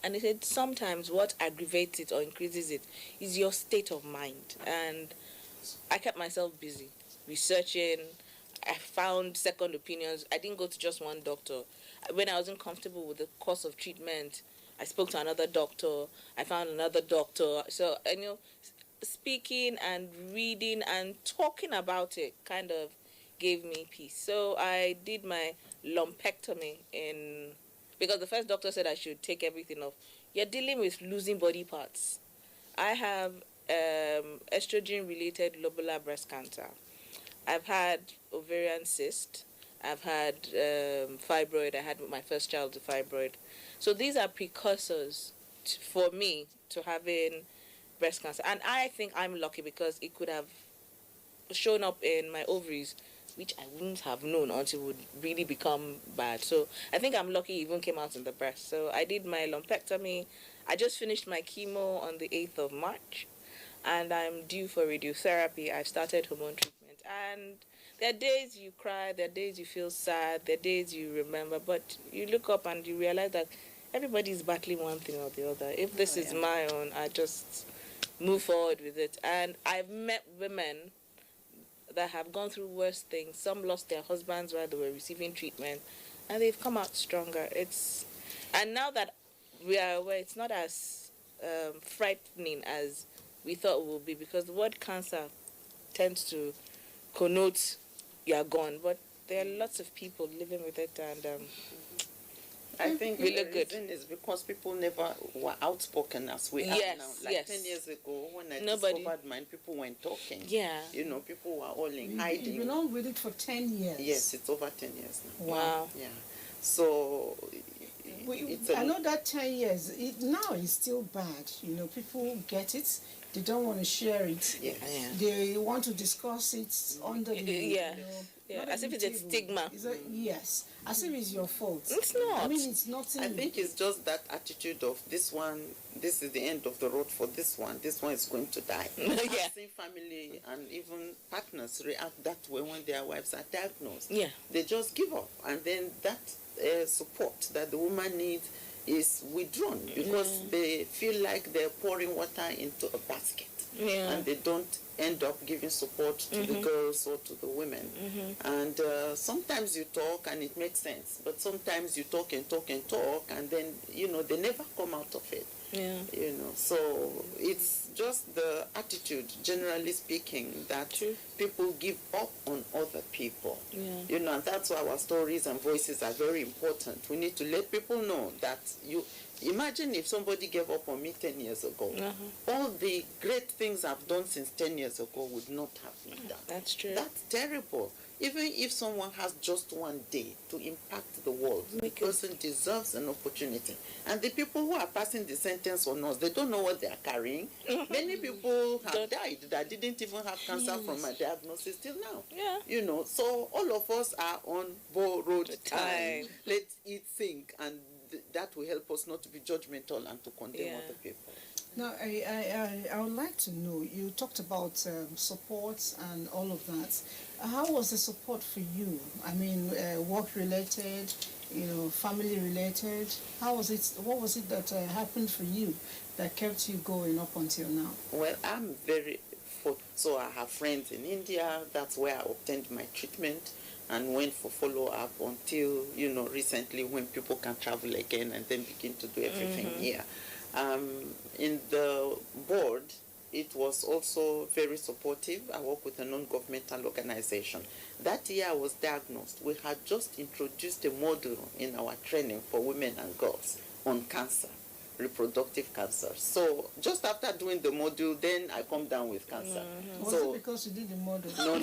and they said sometimes what aggravates it or increases it is your state of mind. And I kept myself busy researching. I found second opinions. I didn't go to just one doctor. When I wasn't comfortable with the course of treatment, I spoke to another doctor. I found another doctor. So, speaking and reading and talking about it kind of gave me peace. So I did my lumpectomy because the first doctor said I should take everything off. You're dealing with losing body parts. I have estrogen-related lobular breast cancer. I've had ovarian cyst. I've had fibroid. I had my first child with fibroid. So these are precursors for me to having breast cancer. And I think I'm lucky, because it could have shown up in my ovaries, which I wouldn't have known until it would really become bad. So I think I'm lucky it even came out in the breast. So I did my lumpectomy. I just finished my chemo on the 8th of March, and I'm due for radiotherapy. I've started hormone treatment. And there are days you cry, there are days you feel sad, there are days you remember, but you look up and you realize that everybody's battling one thing or the other. If this is my own, I just move forward with it. And I've met women that have gone through worse things. Some lost their husbands while they were receiving treatment. and they've come out stronger. And now that we are aware, it's not as frightening as we thought it would be, because the word cancer tends to connote you are gone, but there are lots of people living with it, and I think we the look good. reason is because people never were outspoken as we are now. Like 10 years ago, when I discovered mine, people weren't talking. Yeah. You know, people were all in hiding. You've been on with it for 10 years. Yes, it's over 10 years now. Wow. Yeah. So I know that 10 years, now it's still bad. You know, people get it. They don't want to share it. Yeah. They want to discuss it under the as if it's a stigma. Yes, as if it's your fault. It's not. I mean, it's nothing. I think it's just that attitude of this is the end of the road for this one is going to die. I've seen family and even partners react that way when their wives are diagnosed. Yeah. They just give up, and then that support that the woman needs is withdrawn because they feel like they're pouring water into a basket, and they don't end up giving support to the girls or to the women. And sometimes you talk and it makes sense, but sometimes you talk and talk and talk, and then they never come out of it. So it's just the attitude, generally speaking, that people give up on other people. And that's why our stories and voices are very important. We need to let people know that imagine if somebody gave up on me 10 years ago. All the great things I've done since 10 years ago would not have been done. That's true. That's terrible. Even if someone has just one day to impact the world, the person deserves an opportunity. And the people who are passing the sentence on us, they don't know what they are carrying. Many people have died that didn't even have cancer from a diagnosis till now. So all of us are on borrowed time. Let it sink, and that will help us not to be judgmental and to condemn other people. Now, I would like to know, you talked about support and all of that. How was the support for you? I mean, work-related, family-related. How was it? What was it that happened for you that kept you going up until now? Well, I'm very fortunate. So I have friends in India. That's where I obtained my treatment and went for follow-up until, recently when people can travel again and then begin to do everything here. In the board, it was also very supportive. I work with a non-governmental organization. That year I was diagnosed. We had just introduced a module in our training for women and girls on cancer, reproductive cancer. So just after doing the module, then I come down with cancer. Was it because you did the module? No.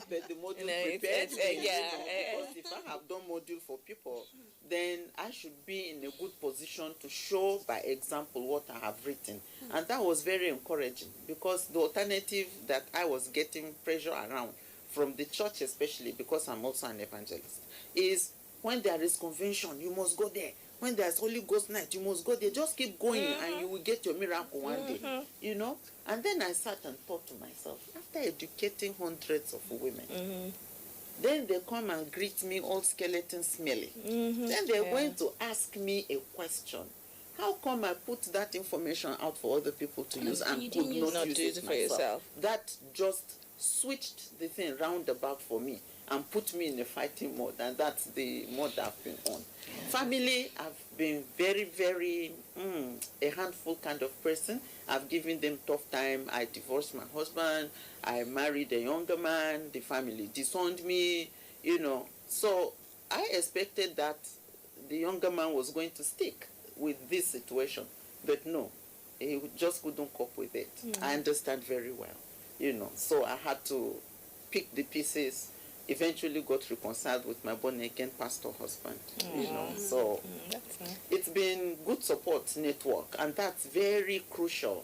But the module prepared me. Because if I have done module for people, then I should be in a good position to show by example what I have written. And that was very encouraging, because the alternative that I was getting pressure around from the church, especially because I'm also an evangelist, is when there is convention, you must go there. When there's Holy Ghost night, you must go there. Just keep going and you will get your miracle one day. And then I sat and thought to myself, after educating hundreds of women, then they come and greet me all skeleton smelly. Then they're going to ask me a question. How come I put that information out for other people to use and could not use it for yourself? That just switched the thing roundabout for me and put me in a fighting mode, and that's the mode I've been on. Family, I've been very, very a handful kind of person. I've given them tough time. I divorced my husband. I married a younger man. The family disowned me, So I expected that the younger man was going to stick with this situation. But no, he just couldn't cope with it. I understand very well, So I had to pick the pieces. Eventually got reconciled with my born-again pastor husband, So it's been good support network, and that's very crucial,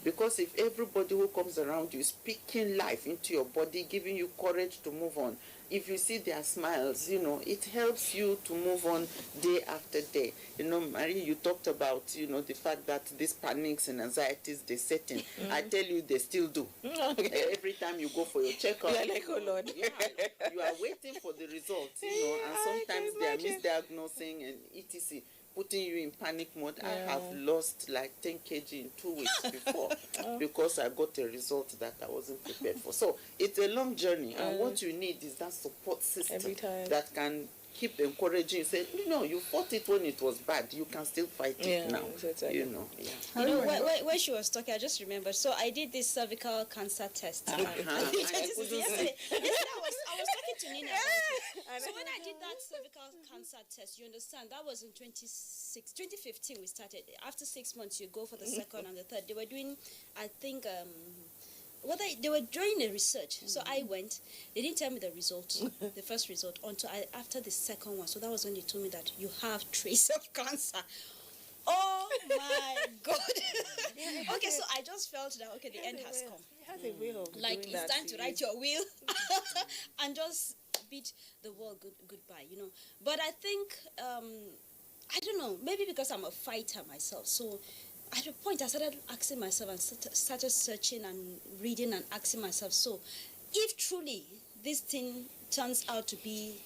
because if everybody who comes around you is speaking life into your body, giving you courage to move on, if you see their smiles, it helps you to move on day after day. Marie, you talked about, the fact that these panics and anxieties, they set in. I tell you, they still do. Every time you go for your checkup, you're like, oh Lord. You are waiting for the results, and sometimes they are misdiagnosing and etc. putting you in panic mode. I Yeah. have lost like 10 kg in 2 weeks before because I got a result that I wasn't prepared for. So it's a long journey, and what you need is that support system Every time. that can keep encouraging you. Say, you fought it when it was bad. You can still fight it now. Exactly. You know. Yeah. You know, when she was talking, I just remembered. So I did this cervical cancer test. I couldn't Yesterday, I was talking to Nina about it. So when I did that cervical cancer test, you understand, that was in 2015 we started. After 6 months, you go for the second and the third. They were doing, I think, they were doing a research. So I went. They didn't tell me the result, the first result, until after the second one. So that was when they told me that you have trace of cancer. Oh my God. Okay, so I just felt that, okay, the end has come. It has a way of Like, doing it's that time to write your will and just bid the world goodbye, you know. But I think, I don't know, maybe because I'm a fighter myself. So at a point, I started asking myself and started searching and reading and asking myself, so if truly this thing turns out to be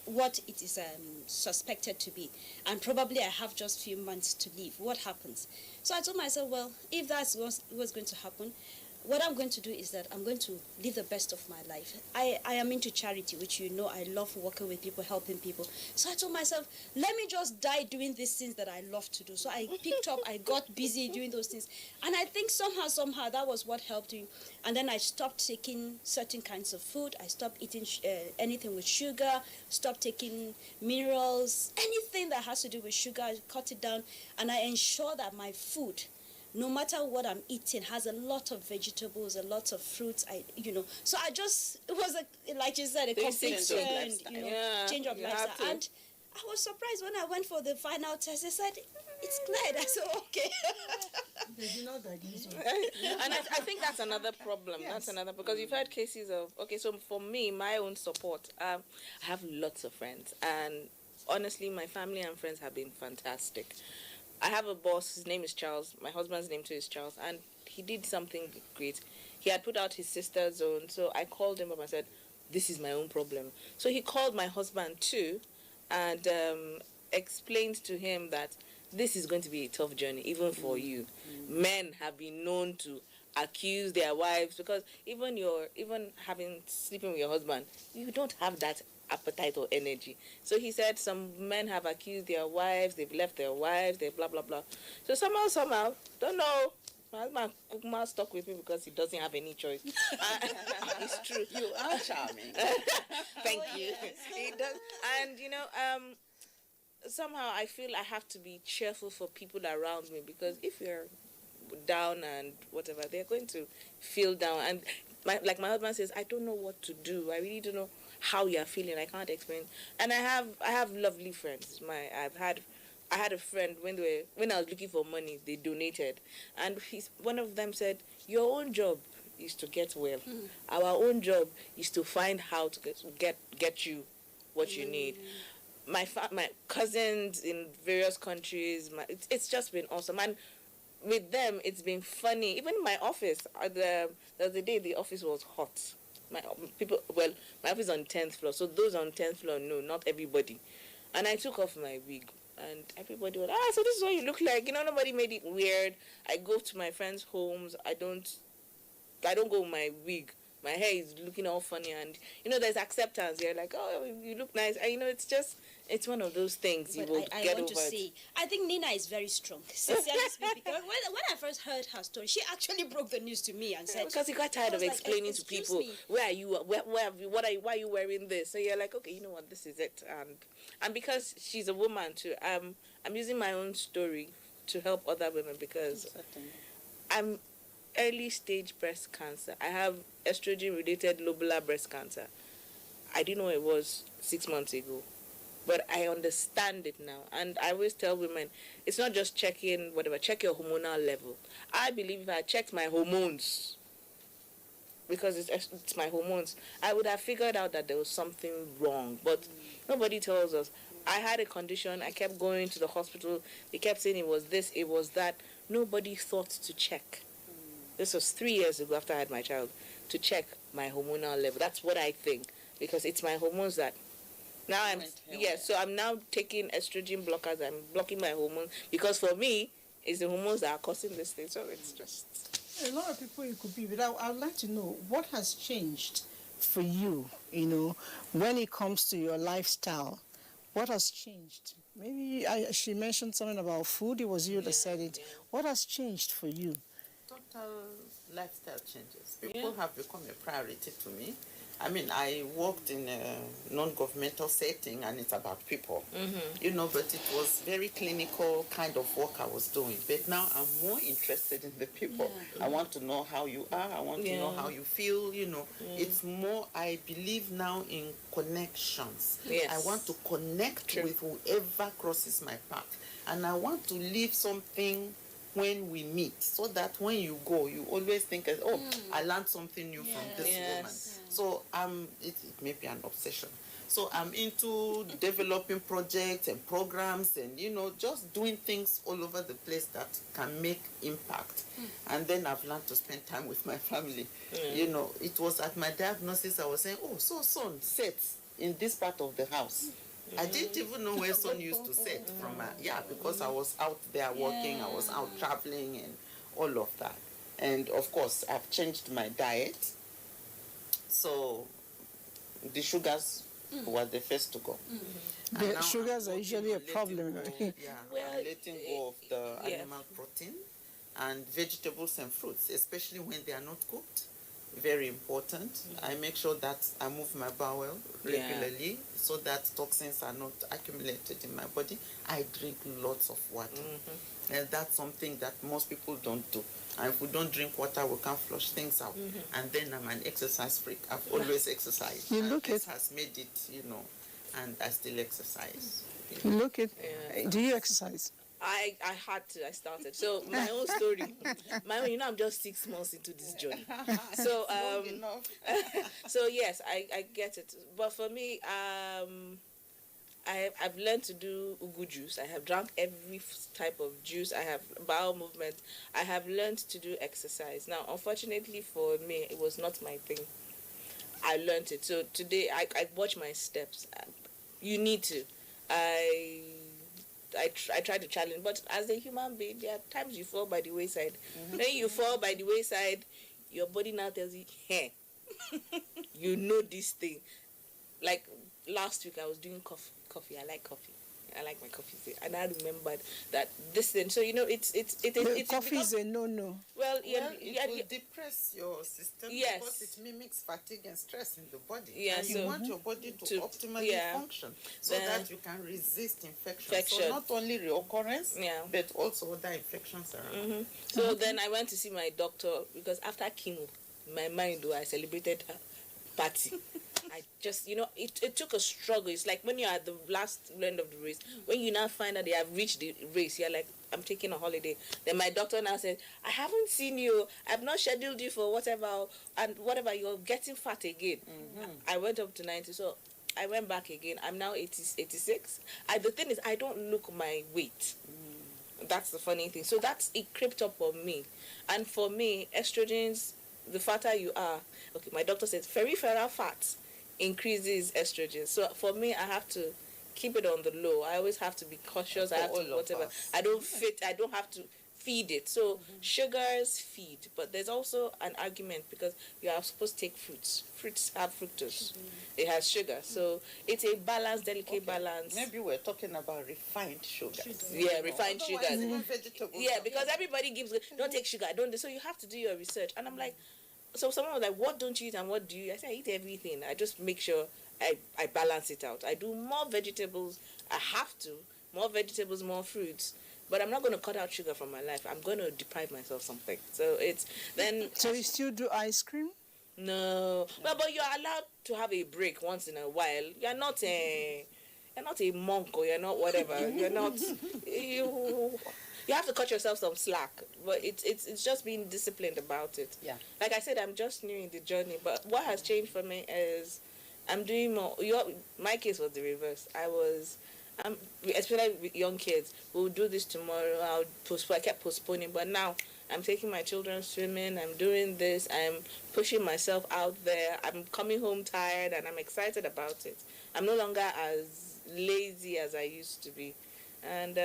what it is suspected to be, and probably I have just few months to live, what happens? So I told myself, well, if that's what's going to happen, what I'm going to do is that I'm going to live the best of my life. I am into charity, which you know I love working with people, helping people. So I told myself, let me just die doing these things that I love to do. So I picked up, I got busy doing those things. And I think somehow that was what helped me. And then I stopped taking certain kinds of food. I stopped eating anything with sugar, stopped taking minerals, anything that has to do with sugar, I cut it down. And I ensure that my food, no matter what I'm eating, has a lot of vegetables, a lot of fruits. So I just, it was like you said, a complete change of lifestyle. And I was surprised when I went for the final test. They said it's cleared. I said okay. They do not diagnose. And I think that's another problem. Yes. That's another, because you've heard cases of, so for me, my own support, I have lots of friends, and honestly, my family and friends have been fantastic. I have a boss, his name is Charles, my husband's name too is Charles, and he did something great. He had put out his sister's own, so I called him up and said, this is my own problem. So he called my husband too, and explained to him that this is going to be a tough journey, even for you. Men have been known to accuse their wives, because even sleeping with your husband, you don't have that appetite or energy. So he said some men have accused their wives, they've left their wives, they blah blah blah. So somehow, don't know, my husband Kukuma stuck with me because he doesn't have any choice. It's true. You are charming. Thank you. He does. And somehow I feel I have to be cheerful for people around me, because if you're down and whatever, they're going to feel down. And my husband says, I don't know what to do. I really don't know how you're feeling. I can't explain. And I have lovely friends. I had a friend when I was looking for money, they donated, and one of them said, your own job is to get well. Our own job is to find how to get you what you need. My cousins in various countries, it's just been awesome. And with them, it's been funny. Even in my office, the other day, the office was hot. My office is on 10th floor, so those on 10th floor know, not everybody. And I took off my wig, and everybody was, so this is what you look like. Nobody made it weird. I go to my friends' homes. I don't go with my wig. My hair is looking all funny, and there's acceptance. You're like, oh, you look nice. And it's one of those things you will get over. I think Nina is very strong. Sincerely speaking, because when I first heard her story, she actually broke the news to me and said, because you got tired of explaining to people, where are you? Why are you wearing this? So you're like, okay, you know what, this is it. And because she's a woman too, I'm using my own story to help other women, because I'm early stage breast cancer. I have estrogen related lobular breast cancer. I didn't know it was 6 months ago, but I understand it now. And I always tell women, it's not just checking whatever, check your hormonal level. I believe if I checked my hormones, because it's my hormones, I would have figured out that there was something wrong. But nobody tells us. I had a condition, I kept going to the hospital, they kept saying it was this, it was that. Nobody thought to check. This was 3 years ago after I had my child, to check my hormonal level. That's what I think, because it's my hormones that Now so I'm now taking estrogen blockers. I'm blocking my hormones because for me, it's the hormones that are causing this thing. So it's just a lot of people it could be, but I would like to know what has changed for you, when it comes to your lifestyle. What has changed? Maybe she mentioned something about food. It was you that said it. What has changed for you? Total lifestyle changes. People have become a priority to me. I mean, I worked in a non-governmental setting, and it's about people, but it was very clinical kind of work I was doing. But now I'm more interested in the people. I want to know how you are. I want to know how you feel, It's more, I believe now in connections. Yes. I want to connect with whoever crosses my path. And I want to leave something when we meet, so that when you go, you always think, I learned something new from this woman. So it may be an obsession. So I'm into developing projects and programs and, just doing things all over the place that can make impact. And then I've learned to spend time with my family. It was at my diagnosis I was saying, son sits in this part of the house. I didn't even know where son used to sit from. Because I was out there working, I was out traveling and all of that. And of course, I've changed my diet. So the sugars were the first to go. The sugars are usually a problem. I'm letting go of the animal protein and vegetables and fruits, especially when they are not cooked. Very important. I make sure that I move my bowel regularly so that toxins are not accumulated in my body. I drink lots of water. And that's something that most people don't do. And if we don't drink water, we can't flush things out. And then I'm an exercise freak. I've always exercised. This has made it, and I still exercise. Do you exercise? I had to. I started. So my own story. I'm just 6 months into this journey. So so yes, I get it. But for me, I've learned to do ugu juice. I have drank every type of juice. I have bowel movement. I have learned to do exercise. Now, unfortunately for me, it was not my thing. I learned it. So today, I watch my steps. You need to. I try to challenge, but as a human being, there are times you fall by the wayside. When you fall by the wayside, your body now tells you, hey, you know this thing. Like last week, I was doing coffee. I like coffee. I like my coffee, and I remembered that this thing. So it's coffee is a no. Well, it will depress your system because it mimics fatigue and stress in the body. And you want your body to optimally function so that you can resist infection. So not only reoccurrence, but also other infections around. So then I went to see my doctor because after chemo, my mind, I celebrated a party. I just, it took a struggle. It's like when you're at the last end of the race, when you now find out they have reached the race, you're like, I'm taking a holiday. Then my doctor now said, I haven't seen you. I've not scheduled you for whatever, and whatever, you're getting fat again. I went up to 90, so I went back again. I'm now 86. The thing is, I don't look my weight. That's the funny thing. So it crept up on me. And for me, estrogens, the fatter you are, my doctor said peripheral fat increases estrogen. So for me, I have to keep it on the low. I always have to be cautious. I have to whatever. I don't have to feed it. So sugars feed, but there's also an argument because you are supposed to take fruits. Fruits have fructose. It has sugar. So it's a balance, delicate balance. Maybe we're talking about refined sugars. Yeah, refined sugars. Yeah, because everybody gives, don't take sugar, don't. So you have to do your research. And I'm like, so someone was like, what don't you eat and what do you? I said, I eat everything. I just make sure I balance it out. I do more vegetables. I have to. More vegetables, more fruits. But I'm not going to cut out sugar from my life. I'm going to deprive myself something. So it's then. So you still do ice cream? No. Well, but you're allowed to have a break once in a while. You're not a monk or you're not whatever. You're not. You have to cut yourself some slack, but it's just being disciplined about it. Yeah. Like I said, I'm just new in the journey, but what has changed for me is I'm doing more. My case was the reverse. Especially with young kids, we'll do this tomorrow. I kept postponing, but now I'm taking my children swimming, I'm doing this, I'm pushing myself out there, I'm coming home tired, and I'm excited about it. I'm no longer as lazy as I used to be. And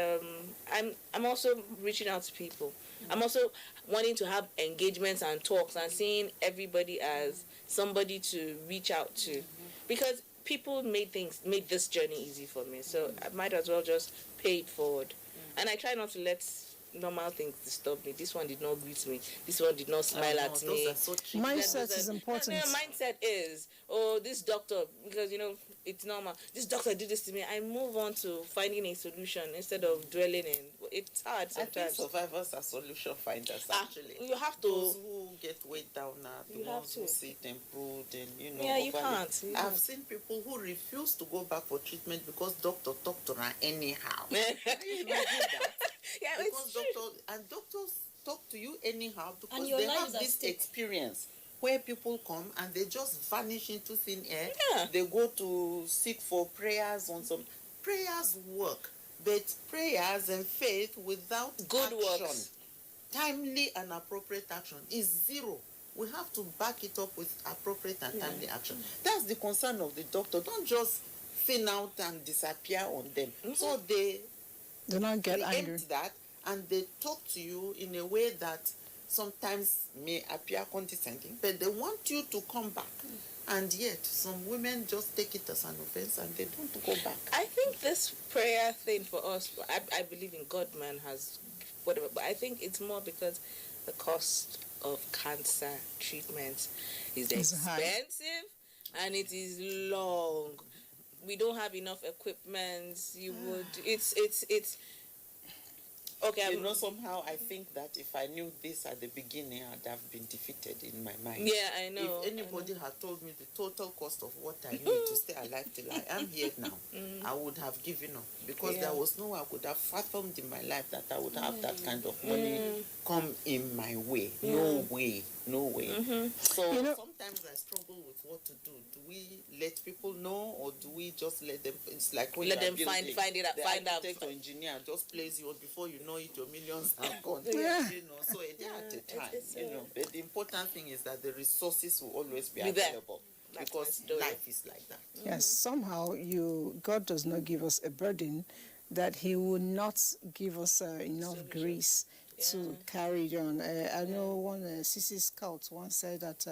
I'm also reaching out to people. I'm also wanting to have engagements and talks and seeing everybody as somebody to reach out to, because people made this journey easy for me, so I might as well just pay it forward. And I try not to let normal things disturb me. This one did not greet me. This one did not smile at me. Mindset is important. Mindset is, oh, this doctor, because it's normal. This doctor did this to me. I move on to finding a solution instead of dwelling in. It's hard sometimes. I think survivors are solution finders. Actually, you have to. Those who get weighed down are the ones who sit and brood and Yeah, you can't. I've seen people who refuse to go back for treatment because doctor talked to her anyhow. Can you imagine that? Yeah, because it's true. doctors talk to you anyhow because your they life have is at this stake. experience where people come and they just vanish into thin air. Yeah. They go to seek for prayers on some prayers work, but prayers and faith without good action, works, timely and appropriate action is zero. We have to back it up with appropriate and timely action. That's the concern of the doctor. Don't just thin out and disappear on them. So they do not get angry. Preempt that, and they talk to you in a way that sometimes may appear condescending, but they want you to come back. And yet, some women just take it as an offense and they don't go back. I think this prayer thing for us, I believe in God, man, has whatever, but I think it's more because the cost of cancer treatment is expensive and it is long. We don't have enough equipment. It's okay. Somehow I think that if I knew this at the beginning, I'd have been defeated in my mind. Yeah, I know. If anybody had told me the total cost of what I need to stay alive till I am here now, I would have given up, because there was no way I could have fathomed in my life that I would have that kind of money come in my way. No way. So sometimes I struggle with what to do. Do we let people know, or do we just let them? It's like when let them building, find it out. the Find out. architect or engineer just plays you, before you know it, your millions are gone. So a day at a time. But the important thing is that the resources will always be available, because life is like that. Yes, somehow God does not give us a burden that He will not give us enough grace to carry it on. I know one CC Scout once said that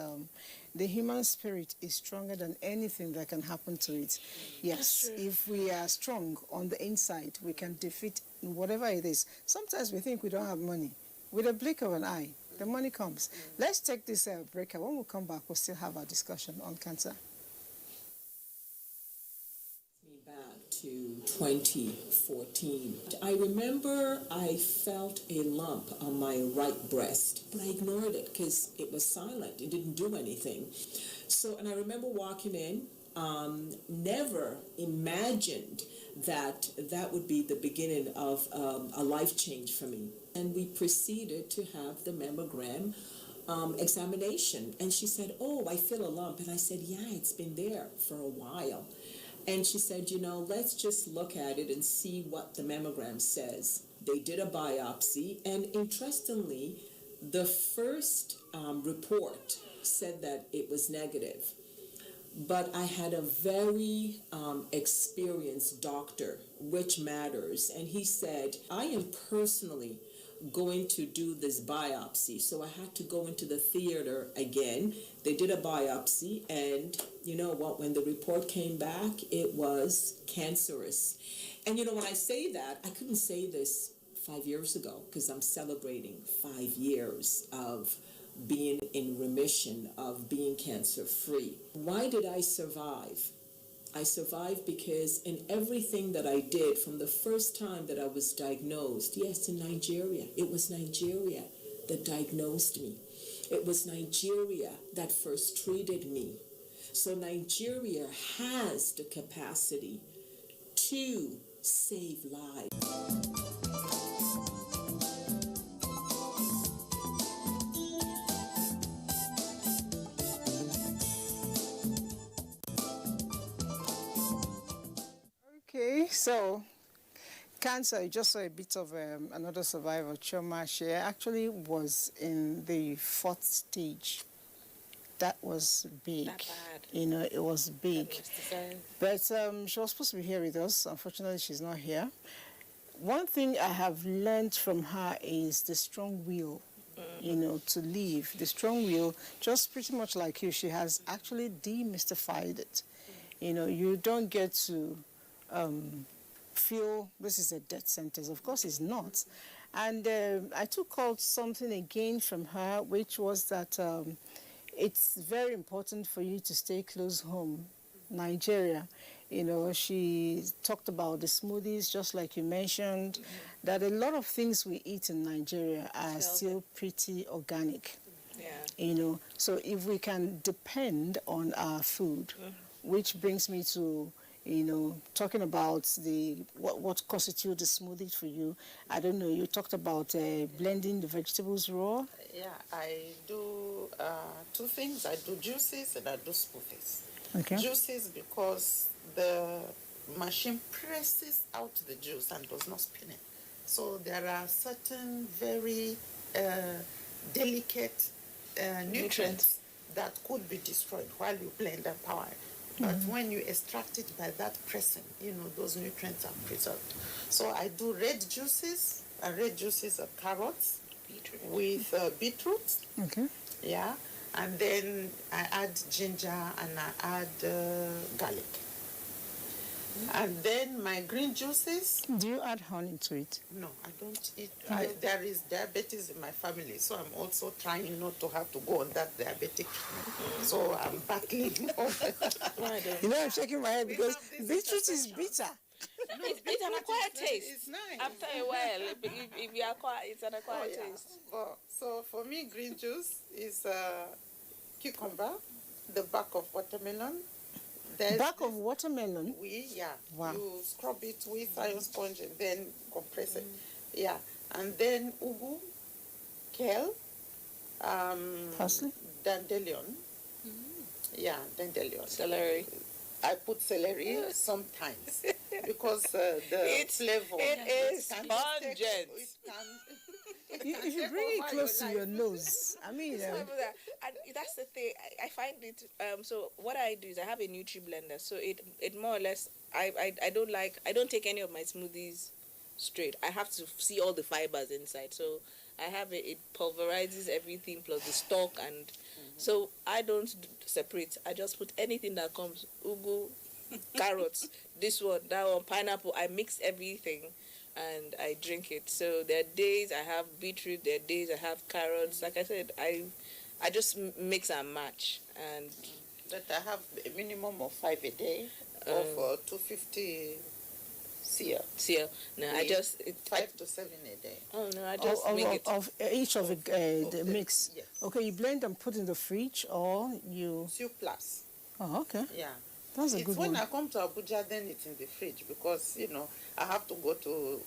the human spirit is stronger than anything that can happen to it. Yes, if we are strong on the inside, we can defeat whatever it is. Sometimes we think we don't have money. With a blink of an eye, the money comes. Let's take this break. When we come back, we'll still have our discussion on cancer. Back to 2014. I remember I felt a lump on my right breast, but I ignored it because it was silent. It didn't do anything. And I remember walking in, never imagined that would be the beginning of a life change for me. And we proceeded to have the mammogram examination. And she said, "Oh, I feel a lump." And I said, "Yeah, it's been there for a while." And she said, "Let's just look at it and see what the mammogram says." They did a biopsy, and interestingly, the first report said that it was negative. But I had a very experienced doctor, which matters, and he said, "I am personally going to do this biopsy." So I had to go into the theater again. They did a biopsy, and you know what? When the report came back, it was cancerous. And when I say that, I couldn't say this 5 years ago, because I'm celebrating 5 years of being in remission, of being cancer-free. Why did I survive? I survived because in everything that I did from the first time that I was diagnosed, yes, in Nigeria, it was Nigeria that diagnosed me. It was Nigeria that first treated me. So Nigeria has the capacity to save lives. Okay, so cancer, I just saw a bit of another survivor, Choma. She actually was in the 4th stage. That was big. That bad. You know, it was big. But she was supposed to be here with us. Unfortunately, she's not here. One thing I have learned from her is the strong will, you know, to live. The strong will, just pretty much like you, she has actually demystified it. You know, you don't get to feel this is a death sentence. Of course, it's not. And I took out something again from her, which was that it's very important for you to stay close home. Nigeria, you know, she talked about the smoothies, just like you mentioned, that a lot of things we eat in Nigeria are still pretty organic. Yeah. You know, so if we can depend on our food, which brings me to, you know, talking about what constitutes the smoothie for you. I don't know, you talked about blending the vegetables raw. Yeah, I do 2 things. I do juices and I do smoothies. Okay. Juices because the machine presses out the juice and does not spin it. So there are certain very delicate nutrients that could be destroyed while you blend and power it. But when you extract it by that pressing, you know, those nutrients are preserved. So I do red juices of carrots with beetroot. Okay. Yeah. And then I add ginger and I add garlic. And then my green juices. Do you add honey to it? No, I don't eat. There is diabetes in my family, so I'm also trying not to have to go on that diabetic treatment. So I'm battling. You know, I'm shaking my head because beetroot is bitter. No, it's an acquired taste. It's nice. After a while, if you acquire, it's an acquired taste. Well, so for me, green juice is cucumber, the back of watermelon. Back of watermelon? Wow. You scrub it with iron sponge and then compress it. Yeah. And then ugu, kale, parsley, dandelion. Yeah, dandelion. Celery. I put celery sometimes because the flavor. It is pungent. If you bring it close to your nose, I mean. And that's the thing. I find it. So what I do is I have a Nutri blender. So it more or less. I don't take any of my smoothies straight. I have to see all the fibers inside. So I have it pulverizes everything plus the stalk and. So I don't separate. I just put anything that comes. Ugu, carrots, this one, that one, pineapple. I mix everything and I drink it. So there are days I have beetroot, there are days I have carrots. Like I said, I just mix and match. And but I have a minimum of 5 a day of 250 CL. No, I just 5 to 7 a day. Oh no, I just make it of each of the mix. Yes. Okay, you blend and put in the fridge, or you. Plus. Oh, okay. Yeah. That's a good one. When I come to Abuja, then it's in the fridge because, you know, I have to go to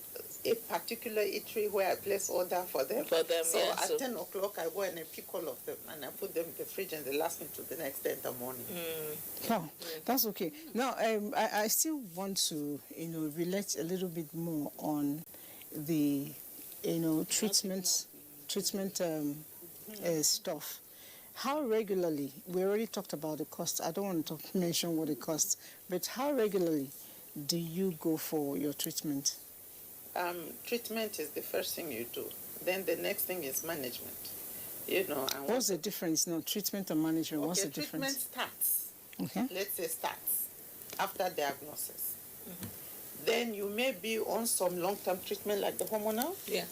a particular eatery where I place order for them. So at 10 o'clock, I go and I pick all of them and I put them in the fridge and they last me to the next day in the morning. Oh, that's okay. Now, I still want to, you know, relate a little bit more on the, you know, treatment stuff. How regularly, we already talked about the cost, I don't want to mention what it costs, but how regularly do you go for your treatment? Treatment is the first thing you do. Then the next thing is management. You know. And what's the difference now, treatment and management? Okay, what's the difference? Treatment starts. Okay. Let's say starts after diagnosis. Then you may be on some long-term treatment like the hormonal. Yeah.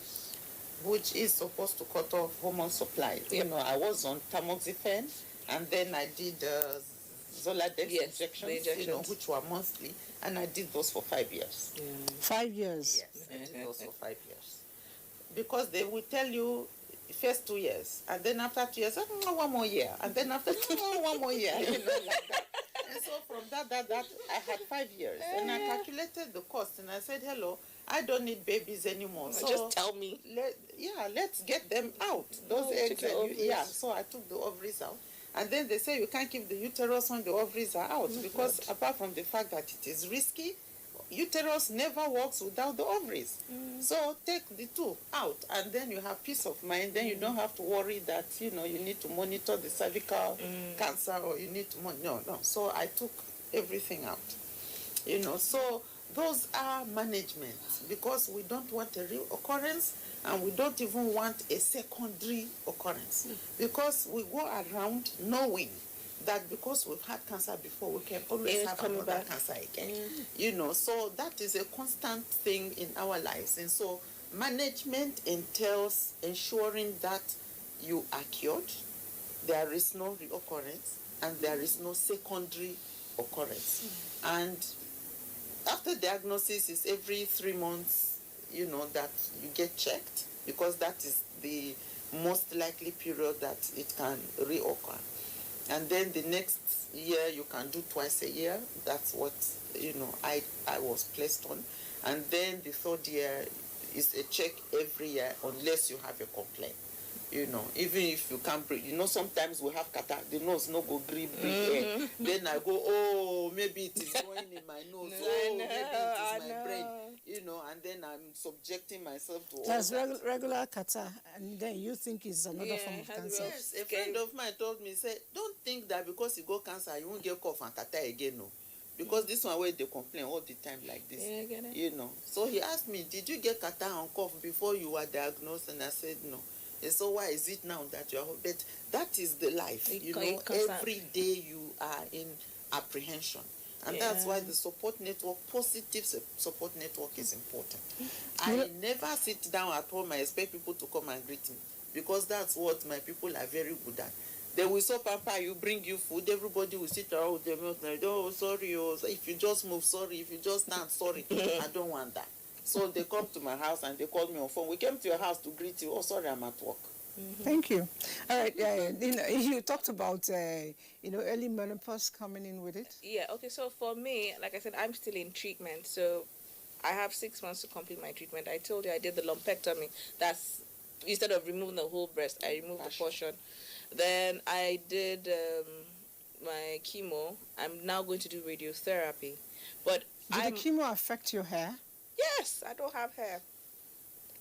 Which is supposed to cut off hormone supply. You know, I was on tamoxifen, and then I did Zoladex injections, you know, which were monthly, and I did those for 5 years. 5 years? Yes, I did those for 5 years. Because they will tell you first 2 years, and then after 2 years, 1 more year, and then after 1 more year, you know, like that. And so from that, I had 5 years, and I calculated the cost, and I said, hello, I don't need babies anymore. So just tell me. Let's get them out. Those eggs. So I took the ovaries out. And then they say you can't keep the uterus when the ovaries are out because apart from the fact that it is risky, uterus never works without the ovaries. So take the two out, and then you have peace of mind. Then you don't have to worry that, you need to monitor the cervical cancer, or you need to no. So I took everything out. So those are management, because we don't want a reoccurrence, and we don't even want a secondary occurrence, because we go around knowing that because we've had cancer before, we can always have another cancer again. So that is a constant thing in our lives. And so management entails ensuring that you are cured, there is no reoccurrence, and there is no secondary occurrence. And after diagnosis is every 3 months, that you get checked, because that is the most likely period that it can reoccur. And then the next year you can do twice a year. That's what I was placed on. And then the third year is a check every year, unless you have a complaint. Even if you can't breathe. Sometimes we have catarrh, the nose no go breathe air. Then I go, oh, maybe it is going in my nose. Maybe it is my brain. And then I'm subjecting myself to all That's that. regular catarrh, and then you think it's another form of cancer. Yes, a friend of mine told me, say, don't think that because you got cancer, you won't get cough and catarrh again, no. Because this one where they complain all the time like this. Yeah, I get it. So he asked me, did you get catarrh and cough before you were diagnosed? And I said, no. And so why is it now that you are? But that is the life. Every day you are in apprehension. And that's why the support network, positive support network, is important. I never sit down at home and expect people to come and greet me, because that's what my people are very good at. They will so papa you, bring you food, everybody will sit around with their mouth and oh, sorry, oh, if you just move, sorry, if you just stand, sorry. I don't want that. So they come to my house and they call me on phone. We came to your house to greet you. Oh, sorry, I'm at work. Thank you. All right, you talked about early menopause coming in with it. Yeah, okay, so for me, like I said, I'm still in treatment, so I have 6 months to complete my treatment. I told you I did the lumpectomy. That's, instead of removing the whole breast, I removed the portion. Then I did my chemo. I'm now going to do radiotherapy. But Did the chemo affect your hair? Yes, I don't have hair.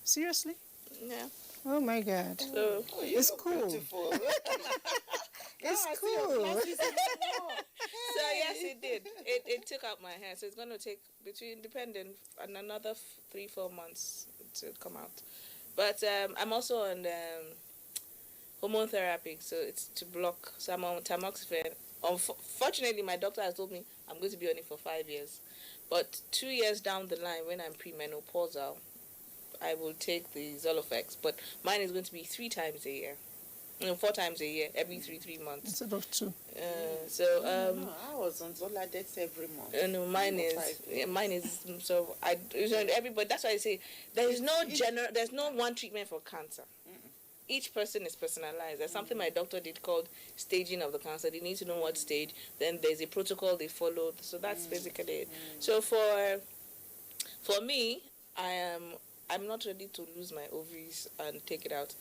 Seriously? Yeah. Oh my God. So it's cool. It's cool. So yes, it did. It took out my hair. So it's going to take another 3-4 months to come out. But I'm also on hormone therapy, so it's to block. So I'm on tamoxifen. Unfortunately, my doctor has told me I'm going to be on it for 5 years. But 2 years down the line, when I'm premenopausal, I will take the Zolofex. But mine is going to be 3 times a year. 4 times a year, every 3 months. Instead of 2. I was on Zoladex every month. No, mine is. So everybody. That's why I say there's no one treatment for cancer. Each person is personalized. There's something my doctor did called staging of the cancer. They need to know what stage. Then there's a protocol they followed. So that's basically it. So for me, I'm not ready to lose my ovaries and take it out,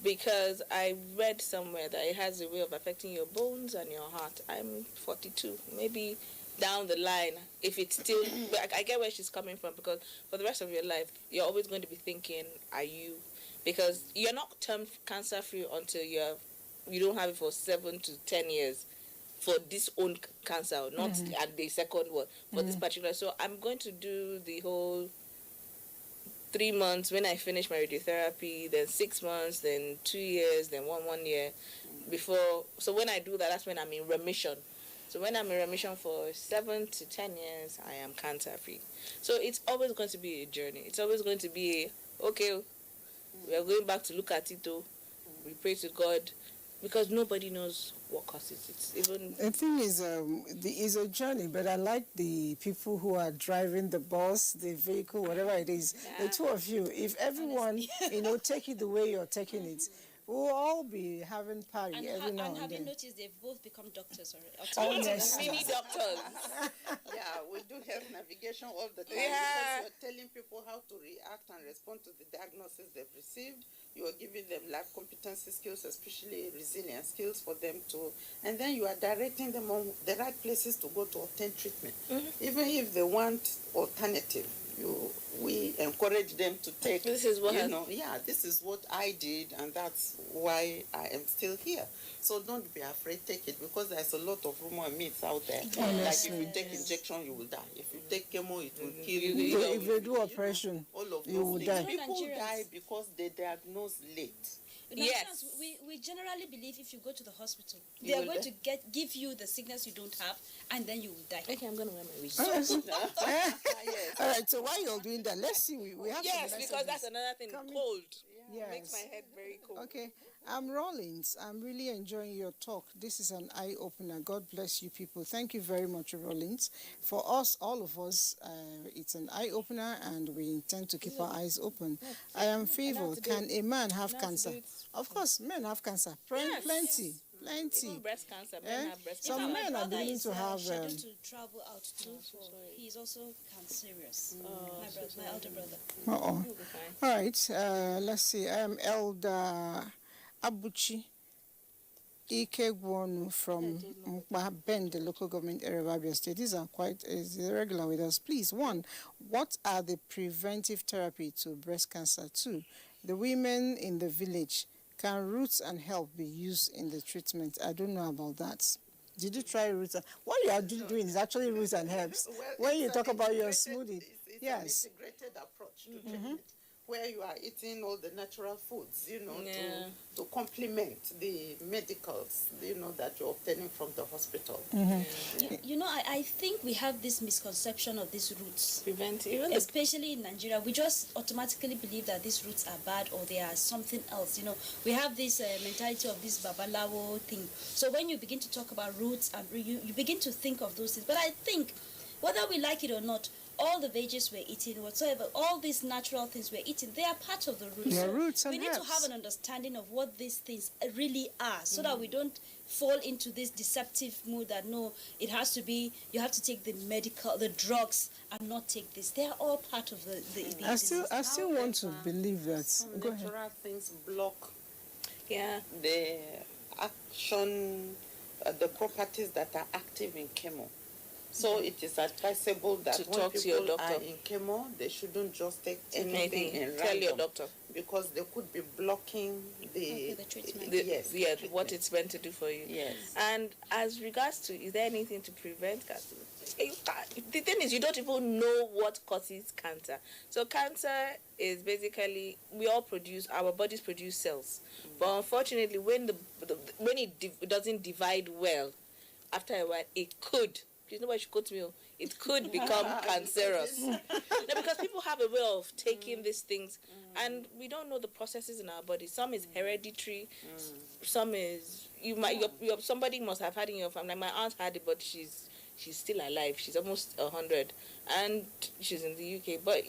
because I read somewhere that it has a way of affecting your bones and your heart. I'm 42. Maybe down the line, if it's still... But I get where she's coming from, because for the rest of your life, you're always going to be thinking, are you... Because you're not termed cancer-free until you don't have it for 7 to 10 years for this own cancer, not at the second one, for this particular. So I'm going to do the whole 3 months when I finish my radiotherapy, then 6 months, then 2 years, then 1 year before. So when I do that, that's when I'm in remission. So when I'm in remission for 7 to 10 years, I am cancer-free. So it's always going to be a journey. It's always going to be, okay, we are going back to look at it, though. We pray to God, because nobody knows what causes it. Even the thing is, it's a journey, but I like the people who are driving the bus, the vehicle, whatever it is. The two of you, if everyone, take it the way you're taking it, We'll all be having party every now and have you then. noticed they've both become doctors already? Oh, yes. Mini doctors. Yeah, we do health navigation all the time Yeah. because you're telling people how to react and respond to the diagnosis they've received. You are giving them life competency skills, especially resilience skills for them to, and then you are directing them on the right places to go to obtain treatment. Even if they want alternative, we encourage them to take. This is what this is what I did, and that's why I am still here. So don't be afraid, take it, because there's a lot of rumor and myths out there. Yes. Like if you take injection, you will die. If you take chemo, it will kill you. If they do operation, all of you those will things. die. People die because they diagnose late. Yes. We generally believe if you go to the hospital, You they are will going die. to give you the sickness you don't have, and then you will die. Okay, I'm going to wear my wig. All right, so while you're doing that, let's see. We have Yes, some because that's messages another thing. coming. Cold. Yes. Makes my head very cold. Okay, I'm Rollins. I'm really enjoying your talk. This is an eye-opener. God bless you people. Thank you very much, Rollins. For us, all of us, it's an eye-opener, and we intend to keep our eyes open. I am Favor. Can a man have cancer? Of course, men have cancer. Plenty. Even breast cancer, men have breast Some In cancer. fact, men my are brother beginning is to have. scheduled to travel out too. He's also cancerous. My elder brother. Uh-oh. All right, let's see. I am Elder Abuchi Ikegwonu from Mkpa Bend, the local government area of Abia State. These are quite regular with us. Please, 1, what are the preventive therapy to breast cancer? 2, the women in the village, can roots and herb be used in the treatment? I don't know about that. Did you try roots? What you are doing is actually roots and herbs. When you talk about your smoothie, yes. It's an integrated approach to treatment, where you are eating all the natural foods, to complement the medicals, that you're obtaining from the hospital. I think we have this misconception of these roots. Especially in Nigeria, we just automatically believe that these roots are bad or they are something else. We have this mentality of this babalawo thing. So when you begin to talk about roots, and you begin to think of those things. But I think, whether we like it or not, all the veggies we're eating, whatsoever, all these natural things we're eating, they are part of the roots. They're roots and we need to herbs. have an understanding of what these things really are, so that we don't fall into this deceptive mood that no, it has to be, you have to take the drugs and not take this. They are all part of the I still want to believe that. Some Go ahead. natural things block the action, the properties that are active in chemo. So it is advisable that To when talk to your people doctor. are in chemo, they shouldn't just take anything in random. Tell your doctor. Because they could be blocking the treatment. What it's meant to do for you. Yes. And as regards to, is there anything to prevent cancer? The thing is, you don't even know what causes cancer. So cancer is basically, our bodies produce cells. But unfortunately, when it doesn't divide well, after a while, it could. Please, nobody should quote me. It could become cancerous. No, because people have a way of taking these things, and we don't know the processes in our body. Some is hereditary, some is somebody must have had it in your family. Like my aunt had it, but she's still alive. She's almost 100, and she's in the UK. But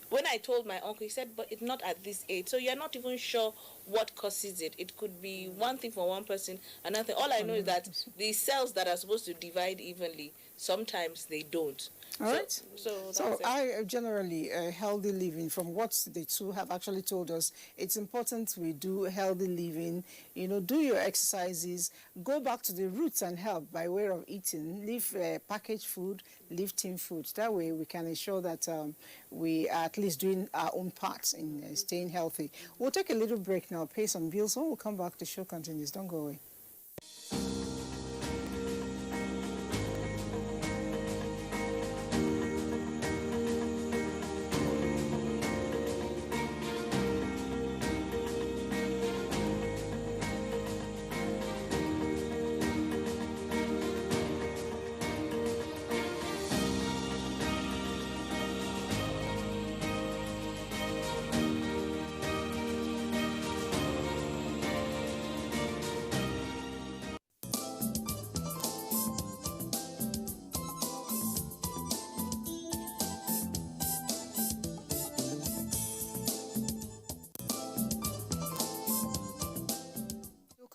when I told my uncle, he said, but it's not at this age. So you're not even sure what causes it. It could be one thing for one person, another thing. All I know is that the cells that are supposed to divide evenly, sometimes they don't. All right. So I generally healthy living. From what the two have actually told us, it's important we do healthy living. Do your exercises. Go back to the roots and help by way of eating. Leave packaged food. Leave tin food. That way we can ensure that we are at least doing our own part in staying healthy. We'll take a little break now. Pay some bills. When we come back, the show continues. Don't go away.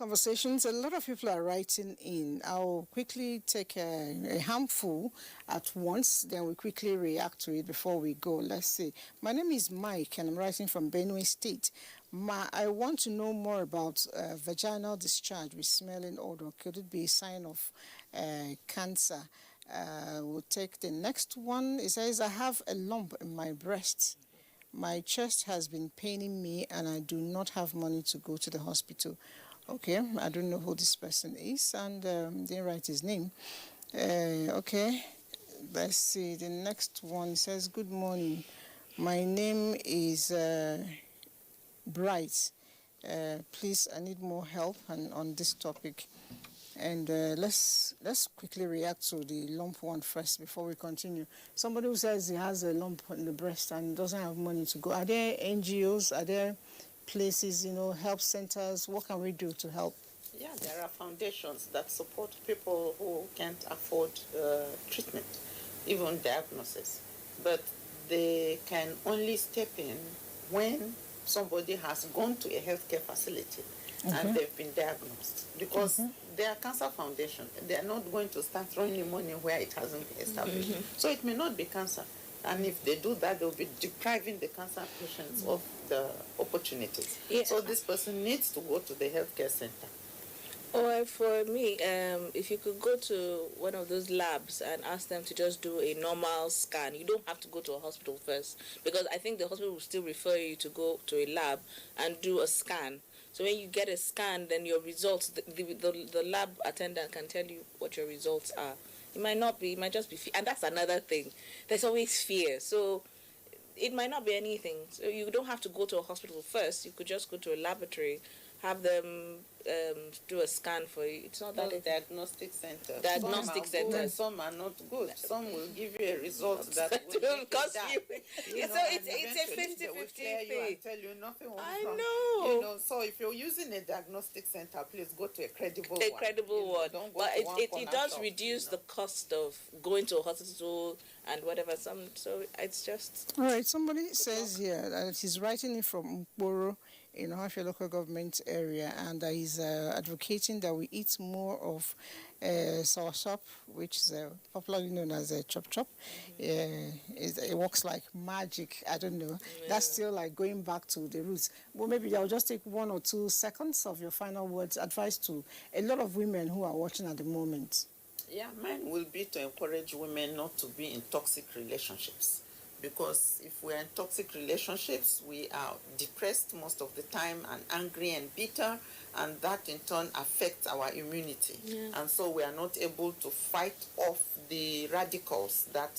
conversations. A lot of people are writing in. I'll quickly take a handful at once, then we quickly react to it before we go. Let's see. My name is Mike, and I'm writing from Benue State. I want to know more about vaginal discharge with smelling odor. Could it be a sign of cancer? We'll take the next one. It says, I have a lump in my breast. My chest has been paining me and I do not have money to go to the hospital. Okay, I don't know who this person is and didn't write his name. Okay, let's see. The next one says, good morning. My name is Bright. Please, I need more help on this topic. And let's quickly react to the lump one first before we continue. Somebody who says he has a lump in the breast and doesn't have money to go. Are there NGOs? Are there places, help centers? What can we do to help? Yeah, there are foundations that support people who can't afford treatment, even diagnosis. But they can only step in when somebody has gone to a healthcare facility and they've been diagnosed. Because they are cancer foundation. They are not going to start throwing the money where it hasn't been established. So it may not be cancer. And if they do that, they'll be depriving the cancer patients of the opportunities. Yeah. So this person needs to go to the healthcare center. Or for me, if you could go to one of those labs and ask them to just do a normal scan, you don't have to go to a hospital first, because I think the hospital will still refer you to go to a lab and do a scan. So when you get a scan, then your results, the lab attendant can tell you what your results are. It might not be, it might just be fear. And that's another thing. There's always fear. So it might not be anything. So you don't have to go to a hospital first. You could just go to a laboratory, have them do a scan for you. It's not that diagnostic center. Diagnostic centers. Some are not good. Some will give you a result that will cost you. So it's a 50-50 thing. And tell you nothing wrong. I know. So if you're using a diagnostic center, please go to a credible one. A credible one. Don't go but to it does reduce the cost of going to a hospital and whatever. So it's just. All right. Somebody says here that he's writing it from Mboro in Ohafia local government area, and he's advocating that we eat more of soursop, which is popularly known as chop chop. It works like magic. I don't know. Yeah. That's still like going back to the roots. Well, maybe I'll just take 1 or 2 seconds of your final words, advice to a lot of women who are watching at the moment. Yeah, mine will be to encourage women not to be in toxic relationships. Because if we're in toxic relationships, we are depressed most of the time and angry and bitter, and that in turn affects our immunity. Yeah. And so we are not able to fight off the radicals that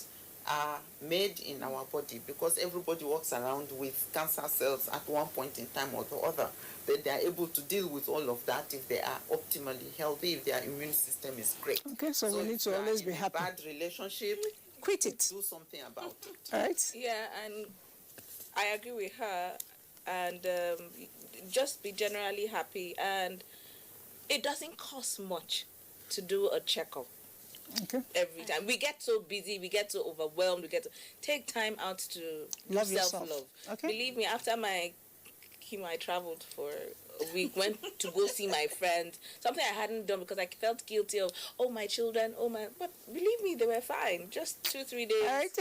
are made in our body, because everybody walks around with cancer cells at one point in time or the other. But they are able to deal with all of that if they are optimally healthy, if their immune system is great. Okay, so we need to always be happy. Bad relationship, quit it. Do something about it. All right? Yeah, and I agree with her. And just be generally happy. And it doesn't cost much to do a checkup. Okay. Every time. We get so busy, we get so overwhelmed, we get to take time out to love self-love. Yourself. Okay. Believe me, after my chemo, I traveled for a week, went to go see my friends, something I hadn't done because I felt guilty of, my children, but believe me, they were fine. Just 2-3 days. All right.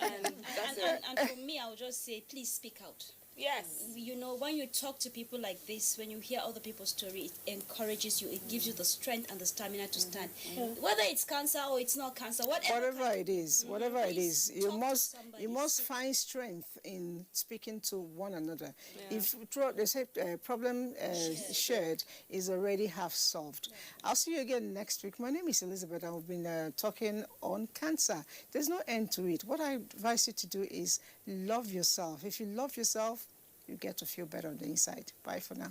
And for me, I would just say, please speak out. Yes. When you talk to people like this, when you hear other people's story, it encourages you. It gives you the strength and the stamina to stand. Whether it's cancer or it's not cancer, whatever it is, you must find strength in speaking to one another. Yeah. If they say problem shared is already half solved. Yeah. I'll see you again next week. My name is Elizabeth. I've been talking on cancer. There's no end to it. What I advise you to do is love yourself. If you love yourself, you get to feel better on the inside. Bye for now.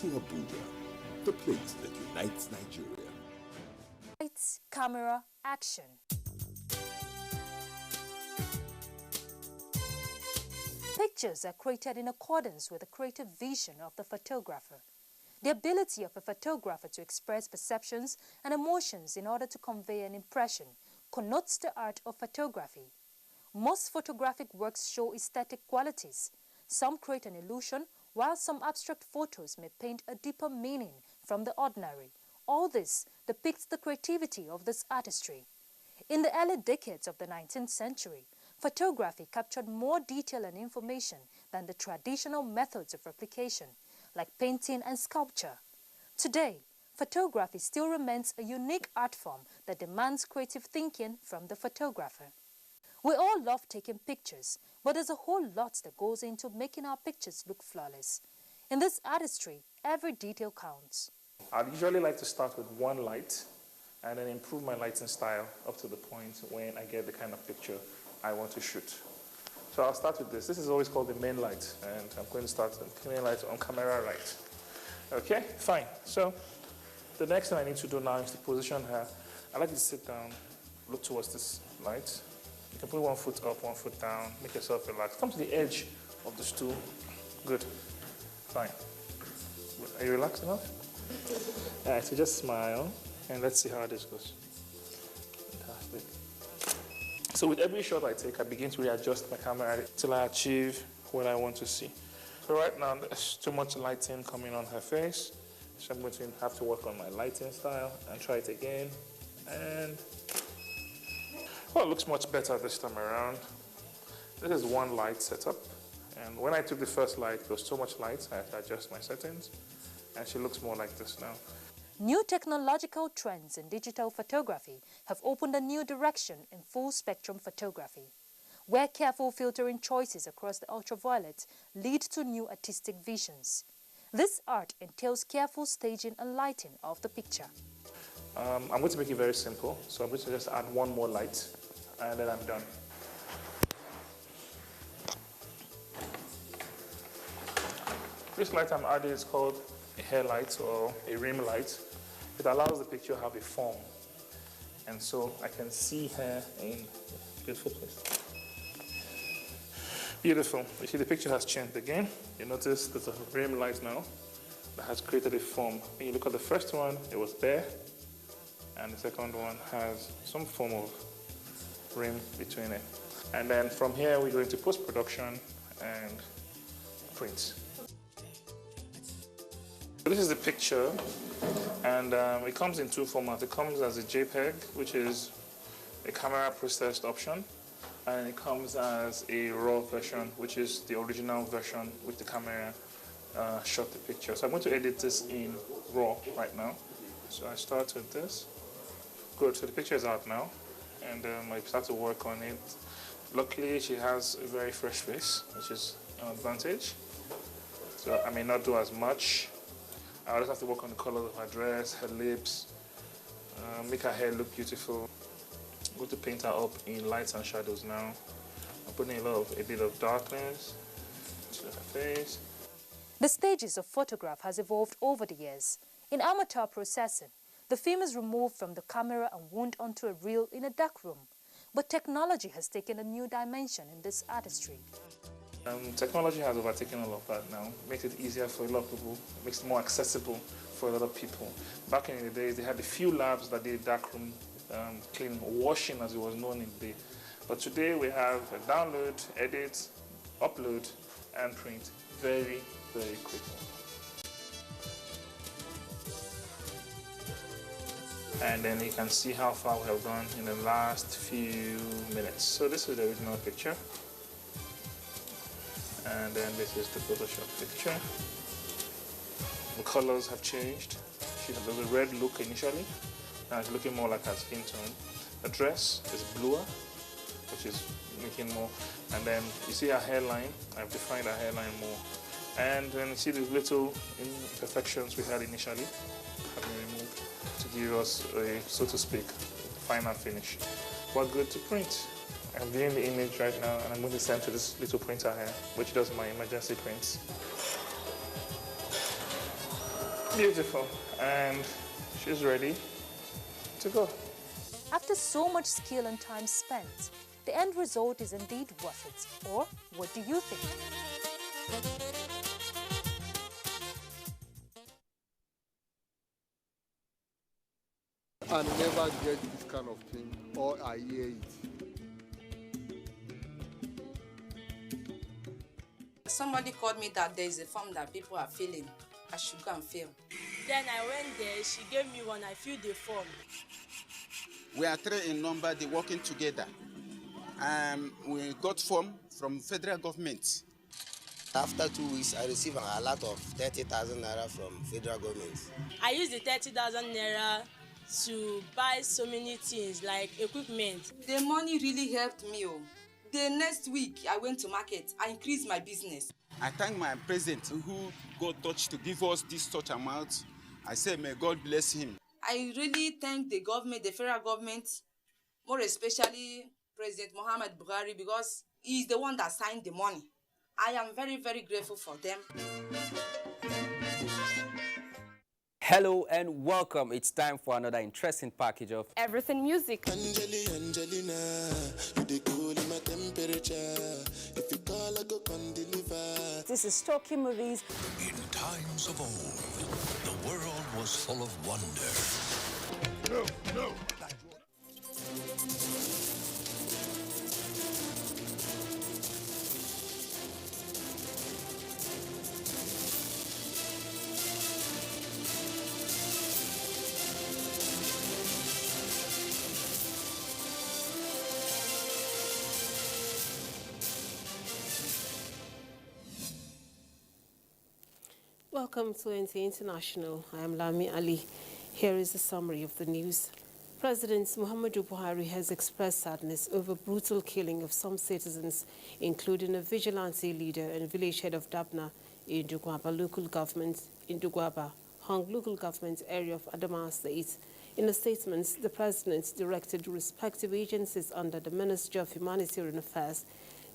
to Abuja, the place that unites Nigeria. Lights, camera, action. Pictures are created in accordance with the creative vision of the photographer. The ability of a photographer to express perceptions and emotions in order to convey an impression connotes the art of photography. Most photographic works show aesthetic qualities. Some create an illusion, while some abstract photos may paint a deeper meaning from the ordinary. All this depicts the creativity of this artistry. In the early decades of the 19th century, photography captured more detail and information than the traditional methods of replication, like painting and sculpture. Today, photography still remains a unique art form that demands creative thinking from the photographer. We all love taking pictures, but there's a whole lot that goes into making our pictures look flawless. In this artistry, every detail counts. I'd usually like to start with one light and then improve my lighting style up to the point when I get the kind of picture I want to shoot. So I'll start with this. This is always called the main light, and I'm going to start the main light on camera right. Okay, fine. So the next thing I need to do now is to position her. I like you to sit down, look towards this light. You can put 1 foot up, 1 foot down, make yourself relax. Come to the edge of the stool. Good. Fine. Are you relaxed enough? All right, so just smile, and let's see how this goes. Fantastic. So with every shot I take, I begin to readjust my camera till I achieve what I want to see. So right now, there's too much lighting coming on her face, so I'm going to have to work on my lighting style and try it again. And, well, it looks much better this time around. This is one light setup, and when I took the first light, there was so much light, I had to adjust my settings, and she looks more like this now. New technological trends in digital photography have opened a new direction in full-spectrum photography, where careful filtering choices across the ultraviolet lead to new artistic visions. This art entails careful staging and lighting of the picture. I'm going to make it very simple, so I'm going to just add one more light, and then I'm done. This light I'm adding is called a hair light or a rim light. It allows the picture to have a form, and so I can see her in a beautiful place. Beautiful. You see the picture has changed again. You notice there's a rim light now that has created a form. When you look at the first one, it was bare, and the second one has some form of rim between it. And then from here we go into post-production and print. This is the picture, and it comes in two formats. It comes as a JPEG, which is a camera processed option, and it comes as a RAW version, which is the original version with the camera shot the picture. So I'm going to edit this in RAW right now. So I start with this. Good, so the picture is out now, and I start to work on it. Luckily, she has a very fresh face, which is an advantage. So I may not do as much. I just have to work on the colors of her dress, her lips, make her hair look beautiful. I'm going to paint her up in lights and shadows now. I'm putting a bit of darkness to her face. The stages of photograph has evolved over the years. In amateur processing, the film is removed from the camera and wound onto a reel in a dark room. But technology has taken a new dimension in this artistry. Technology has overtaken all of that now. Makes it easier for a lot of people, makes it more accessible for a lot of people. Back in the days, they had a few labs that did darkroom clean, washing as it was known in the day. But today we have a download, edit, upload, and print very, very quickly. And then you can see how far we have gone in the last few minutes. So this is the original picture. And then this is the Photoshop picture. The colors have changed. She has a red look initially. Now it's looking more like her skin tone. The dress is bluer, which is making more. And then you see her hairline. I've defined her hairline more. And then you see the little imperfections we had initially have been removed to give us a, so to speak, final finish. We're good to print. I'm viewing the image right now, and I'm going to send to this little printer here, which does my emergency prints. Beautiful. And she's ready to go. After so much skill and time spent, the end result is indeed worth it. Or what do you think? I never get this kind of thing, or I hear it. Somebody called me that there is a form that people are filling. I should go and fill. Then I went there, she gave me one, I filled the form. We are 3 in number, they working together. We got form from federal government. After 2 weeks, I received a lot of 30,000 naira from federal government. I used the 30,000 naira to buy so many things like equipment. The money really helped me. The next week, I went to market. I increased my business. I thank my president who got touched to give us this such amount. I say, may God bless him. I really thank the government, the federal government, more especially President Muhammad Buhari, because he's the one that signed the money. I am very, very grateful for them. Hello and welcome. It's time for another interesting package of Everything Music. Angelina, you dey cool in my temperature. If you call, I go come deliver. This is Talking Movies. In times of old, the world was full of wonder. No. Welcome to NTA International. I am Lami Ali. Here is a summary of the news. President Muhammadu Buhari has expressed sadness over brutal killing of some citizens, including a vigilante leader and village head of Dabna in Dugwaba local government, Hong local government area of Adamawa State. In a statement, the president directed respective agencies under the Ministry of Humanitarian Affairs,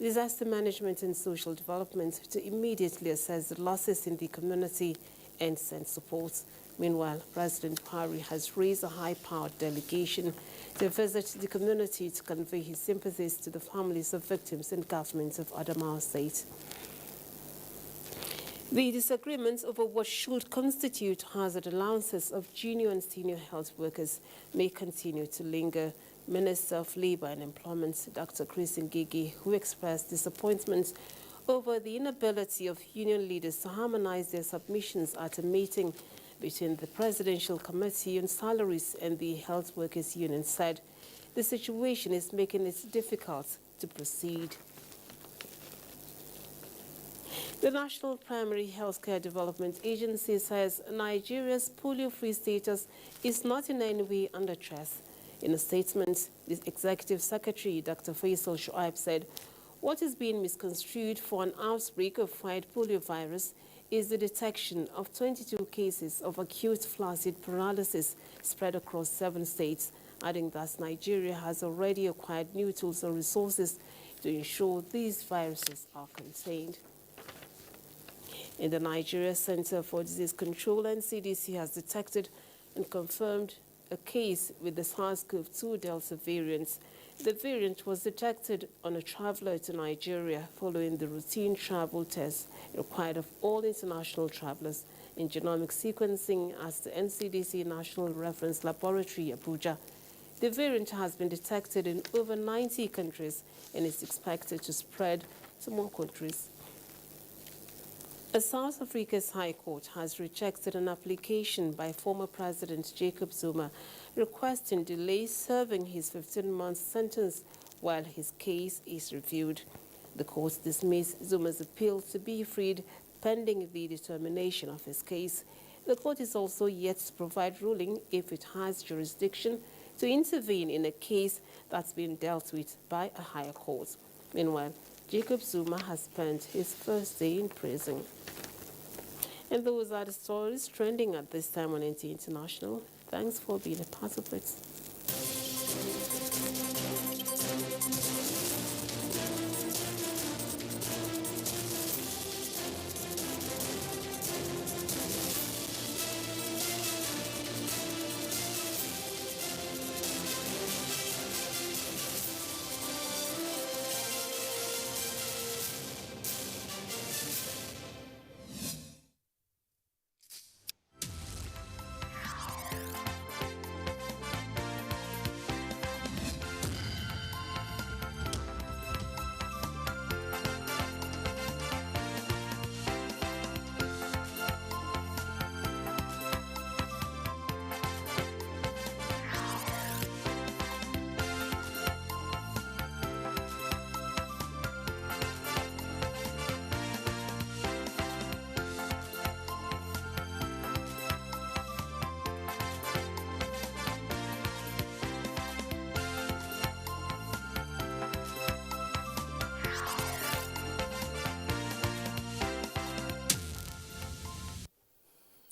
Disaster Management and Social Development to immediately assess the losses in the community and send support. Meanwhile, President Buhari has raised a high-powered delegation to visit the community to convey his sympathies to the families of victims and governments of Adamawa State. The disagreements over what should constitute hazard allowances of junior and senior health workers may continue to linger. Minister of Labour and Employment, Dr. Chris Ngigi, who expressed disappointment over the inability of union leaders to harmonize their submissions at a meeting between the Presidential Committee on Salaries and the Health Workers Union, said the situation is making it difficult to proceed. The National Primary Healthcare Development Agency says Nigeria's polio-free status is not in any way under threat. In a statement, the Executive Secretary, Dr. Faisal Shuaib, said what is being misconstrued for an outbreak of white polio virus is the detection of 22 cases of acute flaccid paralysis spread across 7 states, adding that Nigeria has already acquired new tools and resources to ensure these viruses are contained. In the Nigeria Center for Disease Control, NCDC has detected and confirmed a case with the SARS-CoV-2 Delta variant. The variant was detected on a traveler to Nigeria following the routine travel test required of all international travelers in genomic sequencing at the NCDC National Reference Laboratory, Abuja. The variant has been detected in over 90 countries and is expected to spread to more countries. A South Africa's High Court has rejected an application by former President Jacob Zuma requesting delay serving his 15-month sentence while his case is reviewed. The court dismissed Zuma's appeal to be freed pending the determination of his case. The court is also yet to provide ruling if it has jurisdiction to intervene in a case that's been dealt with by a higher court. Meanwhile, Jacob Zuma has spent his first day in prison. And those are the stories trending at this time on NTA International. Thanks for being a part of it.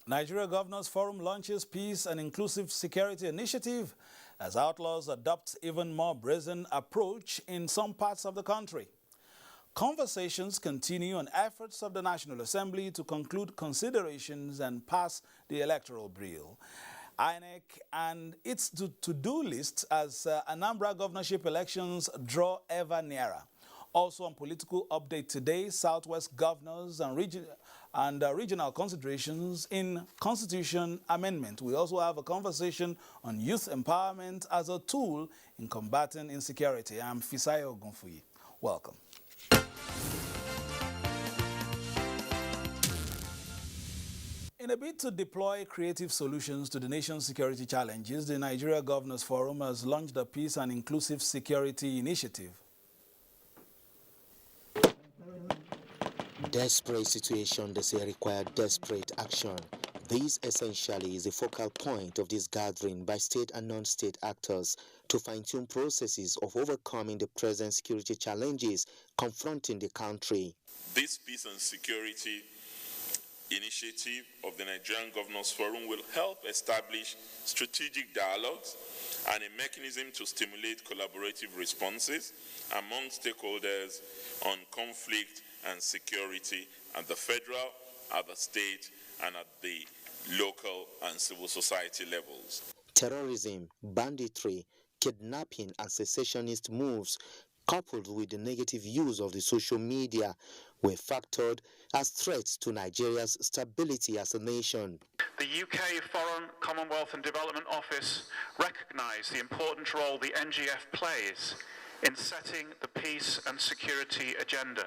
Nigeria Governors Forum launches Peace and Inclusive Security Initiative as outlaws adopt even more brazen approach in some parts of the country. Conversations continue on efforts of the National Assembly to conclude considerations and pass the electoral bill. INEC and its to-do list as Anambra governorship elections draw ever nearer. Also on political update today, Southwest governors and regional considerations in Constitution amendment. We also have a conversation on youth empowerment as a tool in combating insecurity. I'm Fisayo Ogunfuyi. Welcome. In a bid to deploy creative solutions to the nation's security challenges, the Nigeria Governors Forum has launched a Peace and Inclusive Security Initiative. Desperate situation, they say, require desperate action. This essentially is the focal point of this gathering by state and non-state actors to fine-tune processes of overcoming the present security challenges confronting the country. This Peace and Security Initiative of the Nigerian Governors Forum will help establish strategic dialogues and a mechanism to stimulate collaborative responses among stakeholders on conflict and security at the federal, at the state, and at the local and civil society levels. Terrorism, banditry, kidnapping, and secessionist moves, coupled with the negative use of the social media, were factored as threats to Nigeria's stability as a nation. The UK Foreign, Commonwealth and Development Office recognised the important role the NGF plays in setting the peace and security agenda,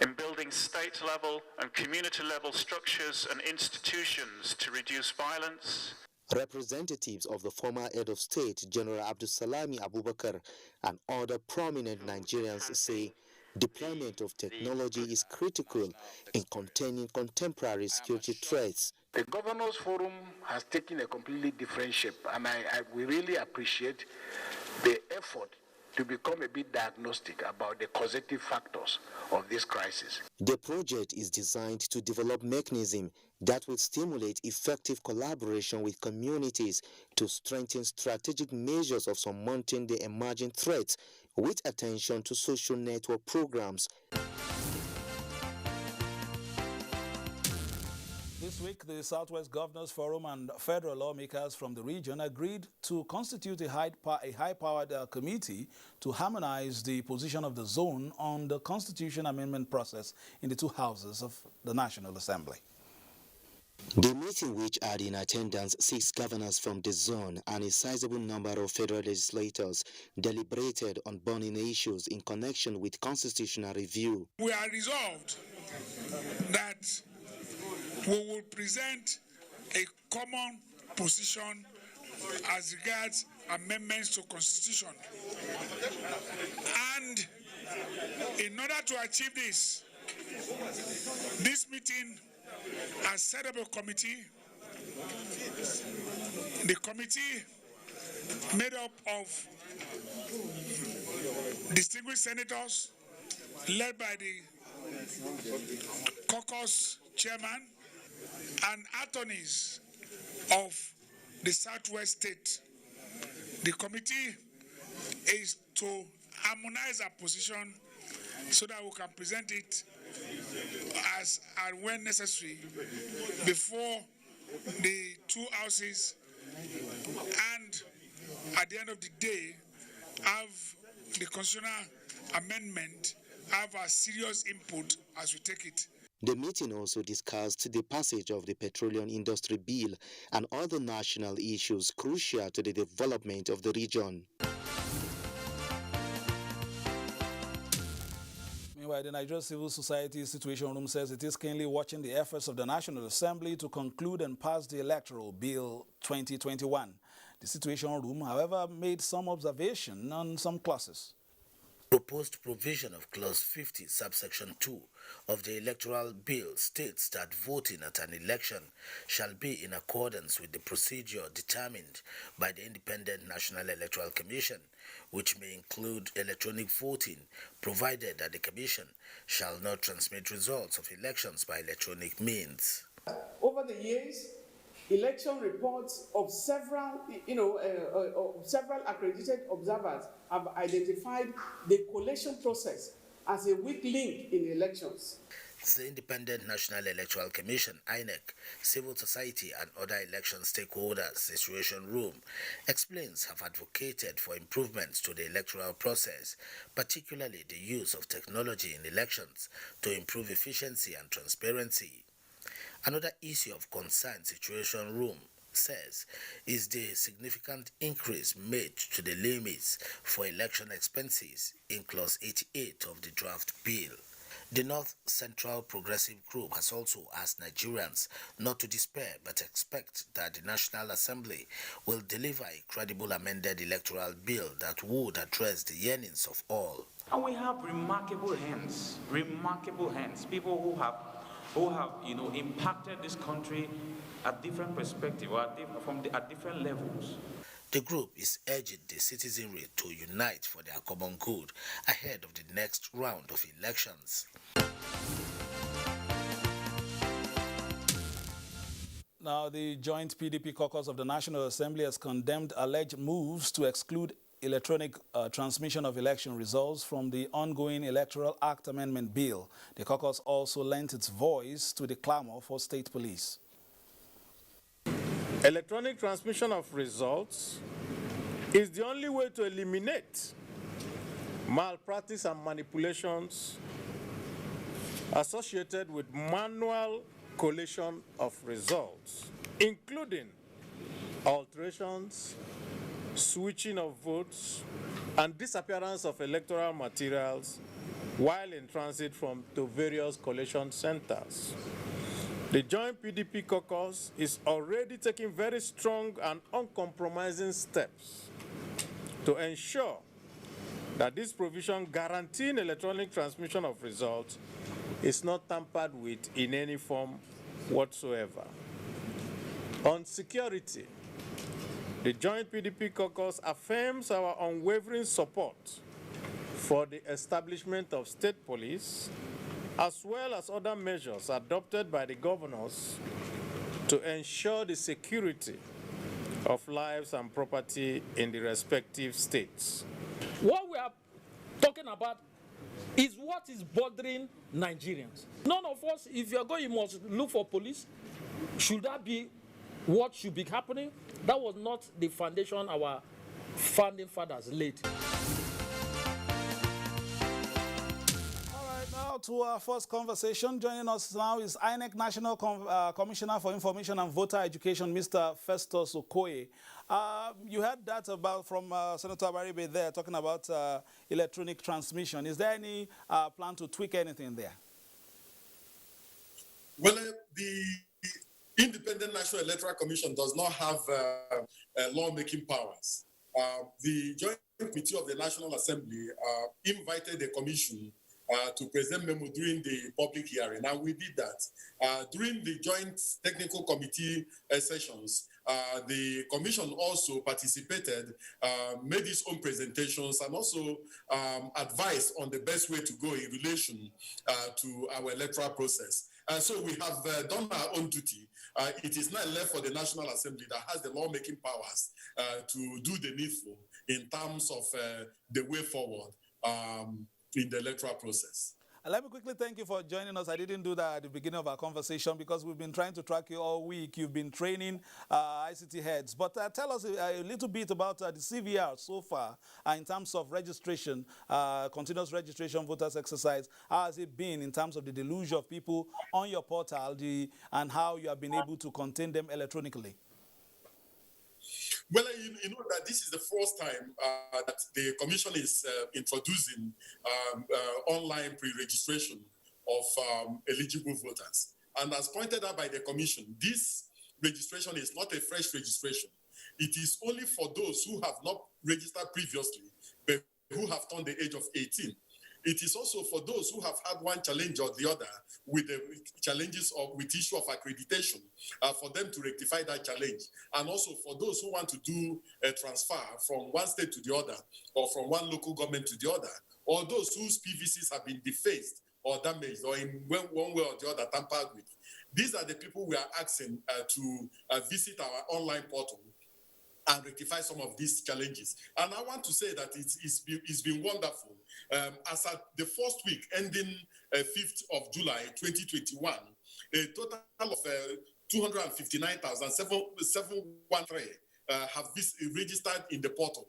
in building state-level and community-level structures and institutions to reduce violence. Representatives of the former head of state, General Abdulsalami Abubakar, and other prominent Nigerians say deployment of technology is critical in containing contemporary security threats. The Governors Forum has taken a completely different shape, and we really appreciate the effort to become a bit diagnostic about the causative factors of this crisis. The project is designed to develop mechanisms that will stimulate effective collaboration with communities to strengthen strategic measures of surmounting the emerging threats with attention to social network programs. This week, the Southwest Governors Forum and federal lawmakers from the region agreed to constitute a high-powered committee to harmonize the position of the zone on the Constitution amendment process in the two houses of the National Assembly. The meeting, which had in attendance 6 governors from the zone and a sizable number of federal legislators, deliberated on burning issues in connection with constitutional review. We are resolved that we will present a common position as regards amendments to Constitution. And in order to achieve this meeting has set up a committee. The committee made up of distinguished senators led by the caucus chairman and attorneys of the Southwest state. The committee is to harmonize our position so that we can present it as and when necessary before the two houses, and at the end of the day have the constitutional amendment have a serious input as we take it. The meeting also discussed the passage of the Petroleum Industry Bill and other national issues crucial to the development of the region. Meanwhile, the Nigeria Civil Society Situation Room says it is keenly watching the efforts of the National Assembly to conclude and pass the Electoral Bill 2021. The Situation Room, however, made some observation on some clauses. Proposed provision of Clause 50, subsection 2 of the Electoral Bill states that voting at an election shall be in accordance with the procedure determined by the Independent National Electoral Commission, which may include electronic voting, provided that the Commission shall not transmit results of elections by electronic means. Over the years, election reports of several, several accredited observers have identified the collation process as a weak link in elections. The Independent National Electoral Commission, INEC, civil society and other election stakeholders situation room explains have advocated for improvements to the electoral process, particularly the use of technology in elections to improve efficiency and transparency. Another issue of concern situation room says is the significant increase made to the limits for election expenses in Clause 88 of the draft bill. The North Central Progressive Group has also asked Nigerians not to despair but expect that the National Assembly will deliver a credible amended electoral bill that would address the yearnings of all. And we have remarkable hands, people who have impacted this country at different perspectives, at different levels. The group is urging the citizenry to unite for their common good ahead of the next round of elections. Now, the joint PDP caucus of the National Assembly has condemned alleged moves to exclude electronic transmission of election results from the ongoing Electoral Act Amendment Bill. The caucus also lent its voice to the clamor for state police. Electronic transmission of results is the only way to eliminate malpractice and manipulations associated with manual collation of results, including alterations, switching of votes, and disappearance of electoral materials while in transit to various collation centers. The joint PDP caucus is already taking very strong and uncompromising steps to ensure that this provision guaranteeing electronic transmission of results is not tampered with in any form whatsoever. On security, the joint PDP caucus affirms our unwavering support for the establishment of state police, as well as other measures adopted by the governors to ensure the security of lives and property in the respective states. What we are talking about is what is bothering Nigerians. None of us, if you are going, you must look for police. Should that be what should be happening? That was not the foundation our founding fathers laid. Now to our first conversation. Joining us now is INEC National Commissioner for Information and Voter Education, Mr. Festus Okoye. You heard that from Senator Abaribe there, talking about electronic transmission. Is there any plan to tweak anything there? Well, the Independent National Electoral Commission does not have lawmaking powers. The Joint Committee of the National Assembly invited the Commission to present memo during the public hearing, and we did that. During the Joint Technical Committee sessions, the Commission also participated, made its own presentations, and also advised on the best way to go in relation to our electoral process. So we have done our own duty. It is not left for the National Assembly that has the lawmaking powers to do the needful in terms of the way forward in the electoral process. Let me quickly thank you for joining us. I didn't do that at the beginning of our conversation because we've been trying to track you all week. You've been training ICT heads. But tell us a little bit about the CVR so far in terms of registration, continuous registration voters exercise. How has it been in terms of the deluge of people on your portal and how you have been able to contain them electronically? Well, you know that this is the first time that the Commission is introducing online pre-registration of eligible voters. And as pointed out by the Commission, this registration is not a fresh registration. It is only for those who have not registered previously, but who have turned the age of 18. It is also for those who have had one challenge or the other with the challenges with issue of accreditation, for them to rectify that challenge. And also for those who want to do a transfer from one state to the other, or from one local government to the other, or those whose PVCs have been defaced or damaged, or in one way or the other tampered with. These are the people we are asking to visit our online portal and rectify some of these challenges. And I want to say that it's been wonderful. As at the first week ending 5th of July 2021, a total of 259,713 have registered in the portal.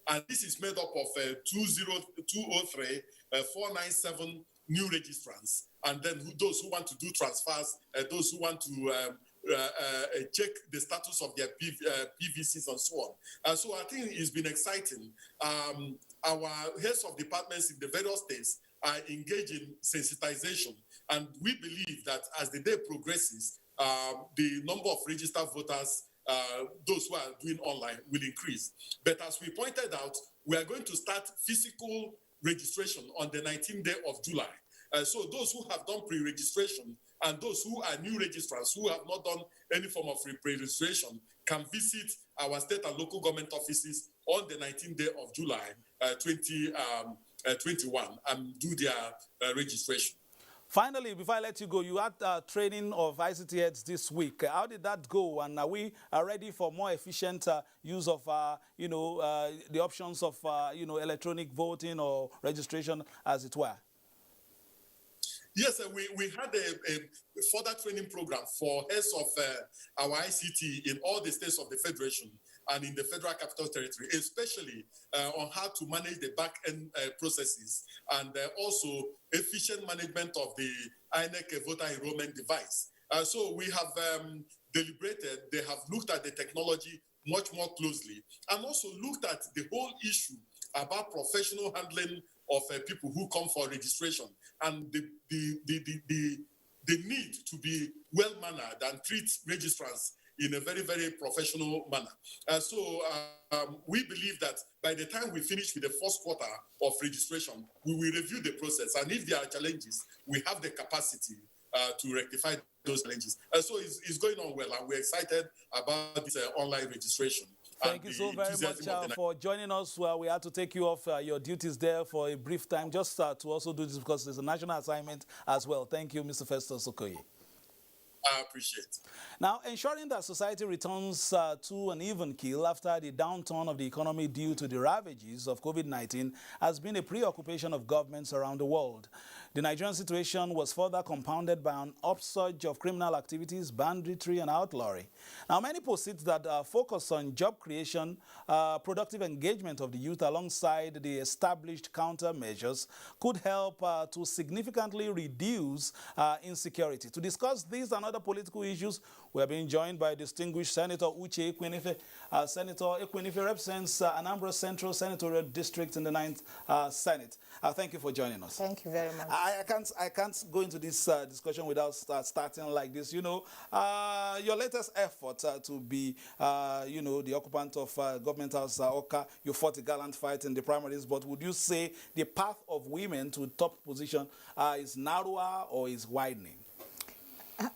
And this is made up of 497 new registrants, and then those who want to do transfers, those who want to check the status of their PVCs and so on. So I think it's been exciting. Our heads of departments in the various states are engaged in sensitization, and we believe that as the day progresses, the number of registered voters, those who are doing online, will increase. But as we pointed out, we are going to start physical registration on the 19th day of July. So those who have done pre-registration and those who are new registrants who have not done any form of pre-registration can visit our state and local government offices on the 19th day of July 2021 and do their registration. Finally, before I let you go, you had training of ICT heads this week. How did that go? And are we ready for more efficient use of, the options of, electronic voting or registration, as it were? Yes, we had a further training program for heads of our ICT in all the states of the Federation and in the Federal Capital Territory, especially on how to manage the back-end processes and also efficient management of the INEC voter enrollment device. So we have deliberated, they have looked at the technology much more closely and also looked at the whole issue about professional handling of people who come for registration and the need to be well-mannered and treat registrants in a very, very professional manner. So we believe that by the time we finish with the first quarter of registration, we will review the process. And if there are challenges, we have the capacity to rectify those challenges. So it's going on well, and we're excited about this online registration. Thank you so very much for joining us. We had to take you off your duties there for a brief time, just to also do this because it's a national assignment as well. Thank you, Mr. Festus Okoye. I appreciate it. Now, ensuring that society returns to an even keel after the downturn of the economy due to the ravages of COVID-19 has been a preoccupation of governments around the world. The Nigerian situation was further compounded by an upsurge of criminal activities, banditry, and outlawry. Now, many posit that focus on job creation, productive engagement of the youth alongside the established countermeasures could help to significantly reduce insecurity. To discuss these and other political issues, we are being joined by distinguished Senator Uche Ekwenife. Senator Ekwenife represents Anambra Central Senatorial District in the 9th Senate. Thank you for joining us. Thank you very much. I can't go into this discussion without starting like this. Your latest effort to be, the occupant of Government House Oka, you fought a gallant fight in the primaries, but would you say the path of women to top position is narrower or is widening?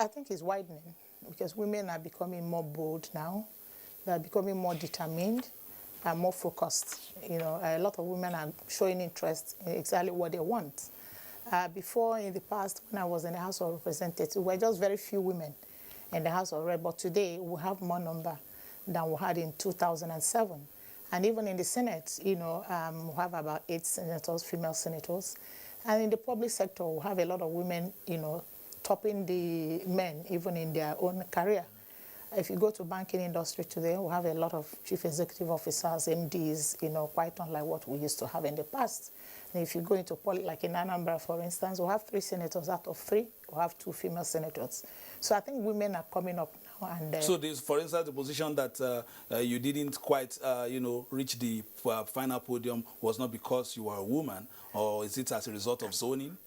I think it's widening because women are becoming more bold now. They're becoming more determined and more focused. A lot of women are showing interest in exactly what they want. Before, in the past, when I was in the House of Representatives, we were just very few women in the House of Rep, but today we have more number than we had in 2007. And even in the Senate, we have about 8 senators, female senators. And in the public sector, we have a lot of women, topping the men, even in their own career. If you go to banking industry today, we have a lot of chief executive officers, MDs, quite unlike what we used to have in the past. And if you go into politics, like in Anambra, for instance, we have 3 senators out of 3. We have 2 female senators. So I think women are coming up now. And so this, for instance, the position that you didn't quite, reach the final podium was not because you were a woman, or is it as a result of zoning?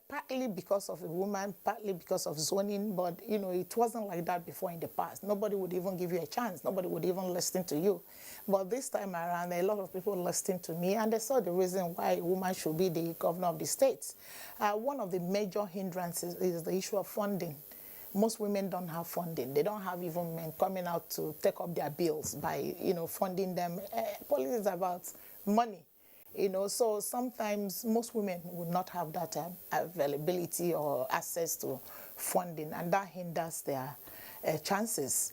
Partly because of a woman, partly because of zoning, but it wasn't like that before in the past. Nobody would even give you a chance. Nobody would even listen to you. But this time around, a lot of people listened to me, and they saw the reason why a woman should be the governor of the states. One of the major hindrances is the issue of funding. Most women don't have funding. They don't have even men coming out to take up their bills by, funding them. Politics is about money. So sometimes most women would not have that availability or access to funding, and that hinders their chances.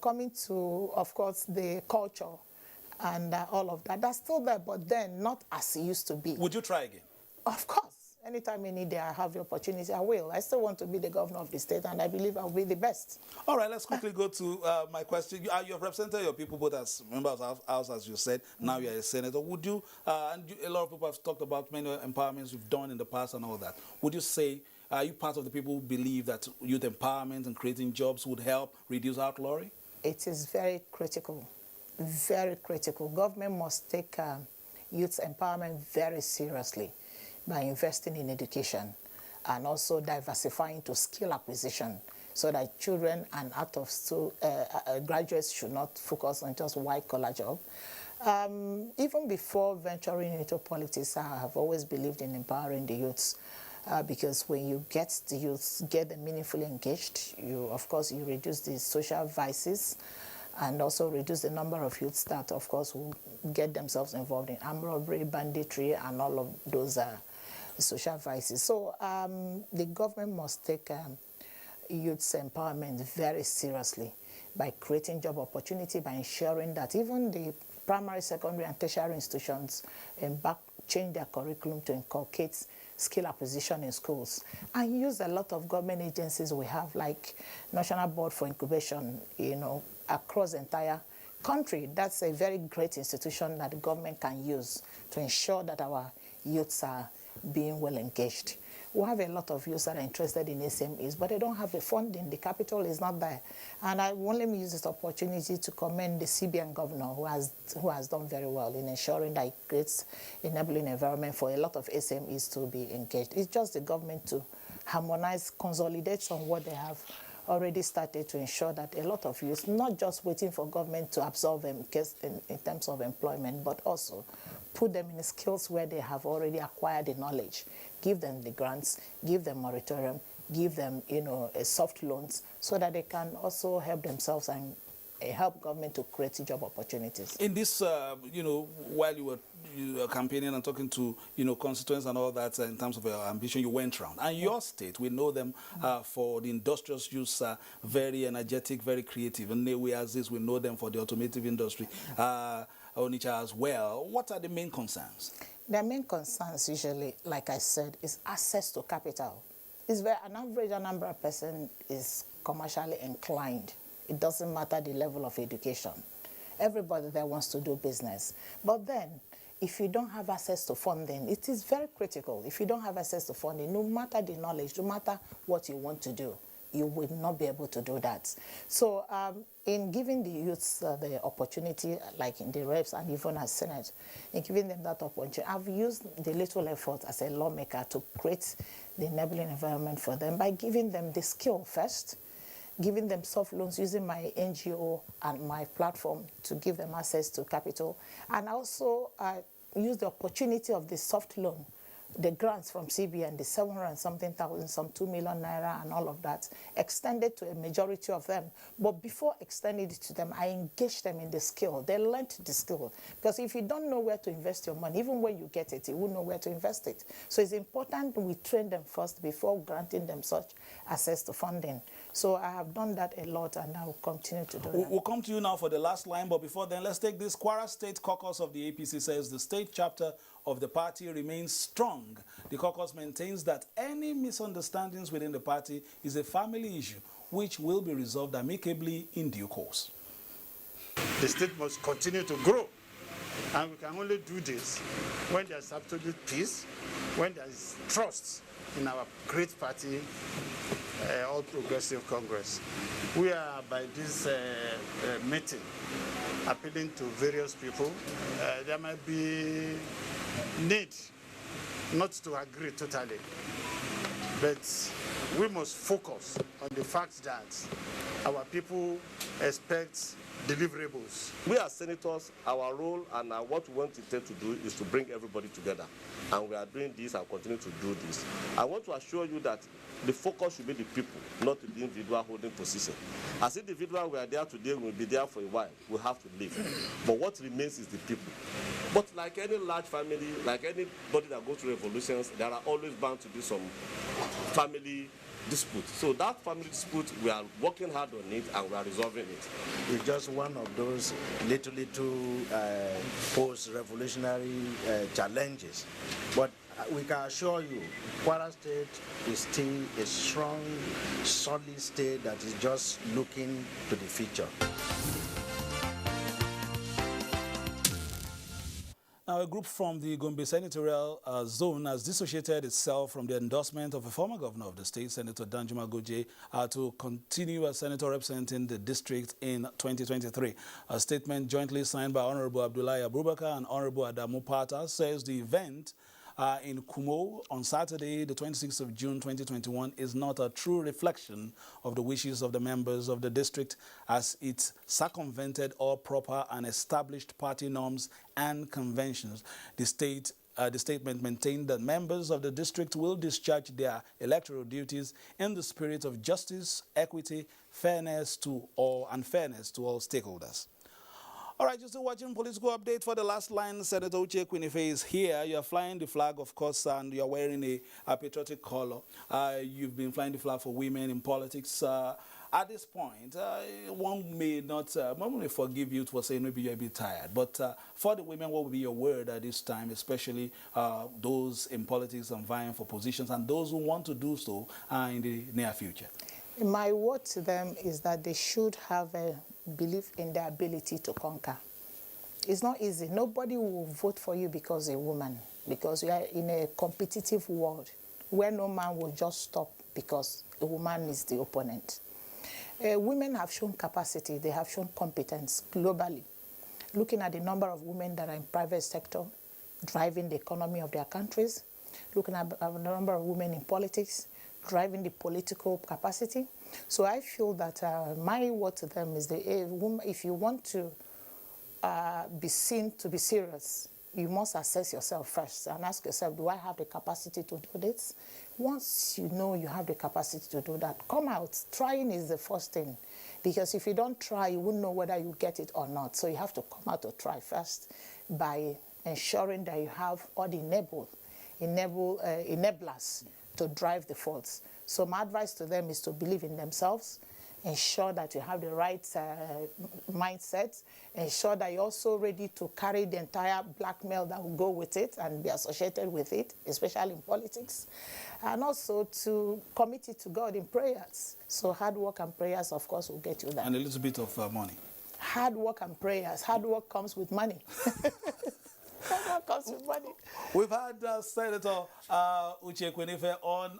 Coming to, of course, the culture and all of that, that's still there, but then not as it used to be. Would you try again? Of course. Anytime any day I have the opportunity, I will. I still want to be the governor of the state, and I believe I'll be the best. All right, let's quickly go to my question. You have represented your people both as members of the House, as you said. Now you're a senator. Would you, a lot of people have talked about many empowerments you've done in the past and all that. Would you say, are you part of the people who believe that youth empowerment and creating jobs would help reduce outlawry? It is very critical, very critical. Government must take youth empowerment very seriously by investing in education and also diversifying to skill acquisition so that children and out-of-school graduates should not focus on just white-collar job. Even before venturing into politics, I have always believed in empowering the youths because when you get the youths, get them meaningfully engaged, of course, you reduce the social vices and also reduce the number of youths that, of course, will get themselves involved in armed robbery, banditry, and all of those social vices. So the government must take youth's empowerment very seriously by creating job opportunity, by ensuring that even the primary, secondary, and tertiary institutions change their curriculum to inculcate skill acquisition in schools, and use a lot of government agencies we have, like National Board for Incubation, across the entire country. That's a very great institution that the government can use to ensure that our youths are being well engaged. We have a lot of youths that are interested in SMEs, but they don't have the funding. The capital is not there. And I want to use this opportunity to commend the CBN governor who has done very well in ensuring that it creates enabling environment for a lot of SMEs to be engaged. It's just the government to harmonize, consolidate on what they have already started to ensure that a lot of youth, not just waiting for government to absorb them in terms of employment, but also put them in skills where they have already acquired the knowledge, give them the grants, give them moratorium, give them, soft loans, so that they can also help themselves and help government to create job opportunities. In this, while you were campaigning and talking to, constituents and all that, in terms of your ambition, you went around. And your state, we know them for the industrious use, very energetic, very creative. And we as this, we know them for the automotive industry, Onitsha as well. What are the main concerns? The main concerns usually, like I said, is access to capital. An average Anambra person is commercially inclined. It doesn't matter the level of education. Everybody there wants to do business. But then, if you don't have access to funding, it is very critical. If you don't have access to funding, no matter the knowledge, no matter what you want to do, you will not be able to do that. So in giving the youths the opportunity, like in the reps and even as Senate, in giving them that opportunity, I've used the little effort as a lawmaker to create the enabling environment for them by giving them the skill first, giving them soft loans using my NGO and my platform to give them access to capital, and also use the opportunity of the soft loan, the grants from CBN, the 700-something thousand, some 2 million naira and all of that, extended to a majority of them. But before extending it to them, I engaged them in the skill. They learned the skill. Because if you don't know where to invest your money, even when you get it, you won't know where to invest it. So it's important we train them first before granting them such access to funding. So I have done that a lot, and I will continue to do that. We'll come to you now for the last line, but before then, let's take this. Kwara State Caucus of the APC says the state chapter of the party remains strong. The caucus maintains that any misunderstandings within the party is a family issue, which will be resolved amicably in due course. The state must continue to grow, and we can only do this when there's absolute peace, when there's trust in our great party, All Progressive Congress. We are, by this meeting, appealing to various people. There might be need not to agree totally, but we must focus on the fact that our people expect deliverables. We as senators, our role and what we want to take to do is to bring everybody together. And we are doing this and continue to do this. I want to assure you that the focus should be the people, not the individual holding position. As individuals, we are there today, we'll be there for a while. We have to leave. But what remains is the people. But like any large family, like anybody that goes through revolutions, there are always bound to be some family dispute. So that family dispute, we are working hard on it and we are resolving it. It's just one of those little post-revolutionary challenges. But we can assure you, Kwara State is still a strong, solid state that is just looking to the future. Now, a group from the Gombe senatorial zone has dissociated itself from the endorsement of a former governor of the state, Senator Danjuma Goje, to continue as senator representing the district in 2023. A statement jointly signed by Honorable Abdullahi Abubakar and Honorable Adamu Pata says the event in Kumo on Saturday, the 26th of June 2021, is not a true reflection of the wishes of the members of the district, as it circumvented all proper and established party norms and conventions. The statement maintained that members of the district will discharge their electoral duties in the spirit of justice, equity, fairness to all stakeholders. All right, you're still watching Political Update for the last line. Senator Uche Kwinife is here. You're flying the flag, of course, and you're wearing a patriotic color. You've been flying the flag for women in politics. At this point, one may forgive you for saying maybe you're a bit tired. But for the women, what would be your word at this time, especially those in politics and vying for positions and those who want to do so in the near future? My word to them is that they should have a belief in their ability to conquer. It's not easy. Nobody will vote for you because you're a woman, because we are in a competitive world where no man will just stop because a woman is the opponent. Women have shown capacity, they have shown competence globally. Looking at the number of women that are in private sector driving the economy of their countries, looking at the number of women in politics, driving the political capacity. So I feel that my word to them is that if you want to be seen to be serious, you must assess yourself first and ask yourself, do I have the capacity to do this? Once you know you have the capacity to do that, come out. Trying is the first thing, because if you don't try, you wouldn't know whether you get it or not. So you have to come out to try first by ensuring that you have all the enablers to drive the force. So my advice to them is to believe in themselves, ensure that you have the right mindset, ensure that you're also ready to carry the entire blackmail that will go with it and be associated with it, especially in politics, and also to commit it to God in prayers. So hard work and prayers, of course, will get you there. And a little bit of money. Hard work and prayers. Hard work comes with money. Comes with money. We've had Senator Uche Kwinife on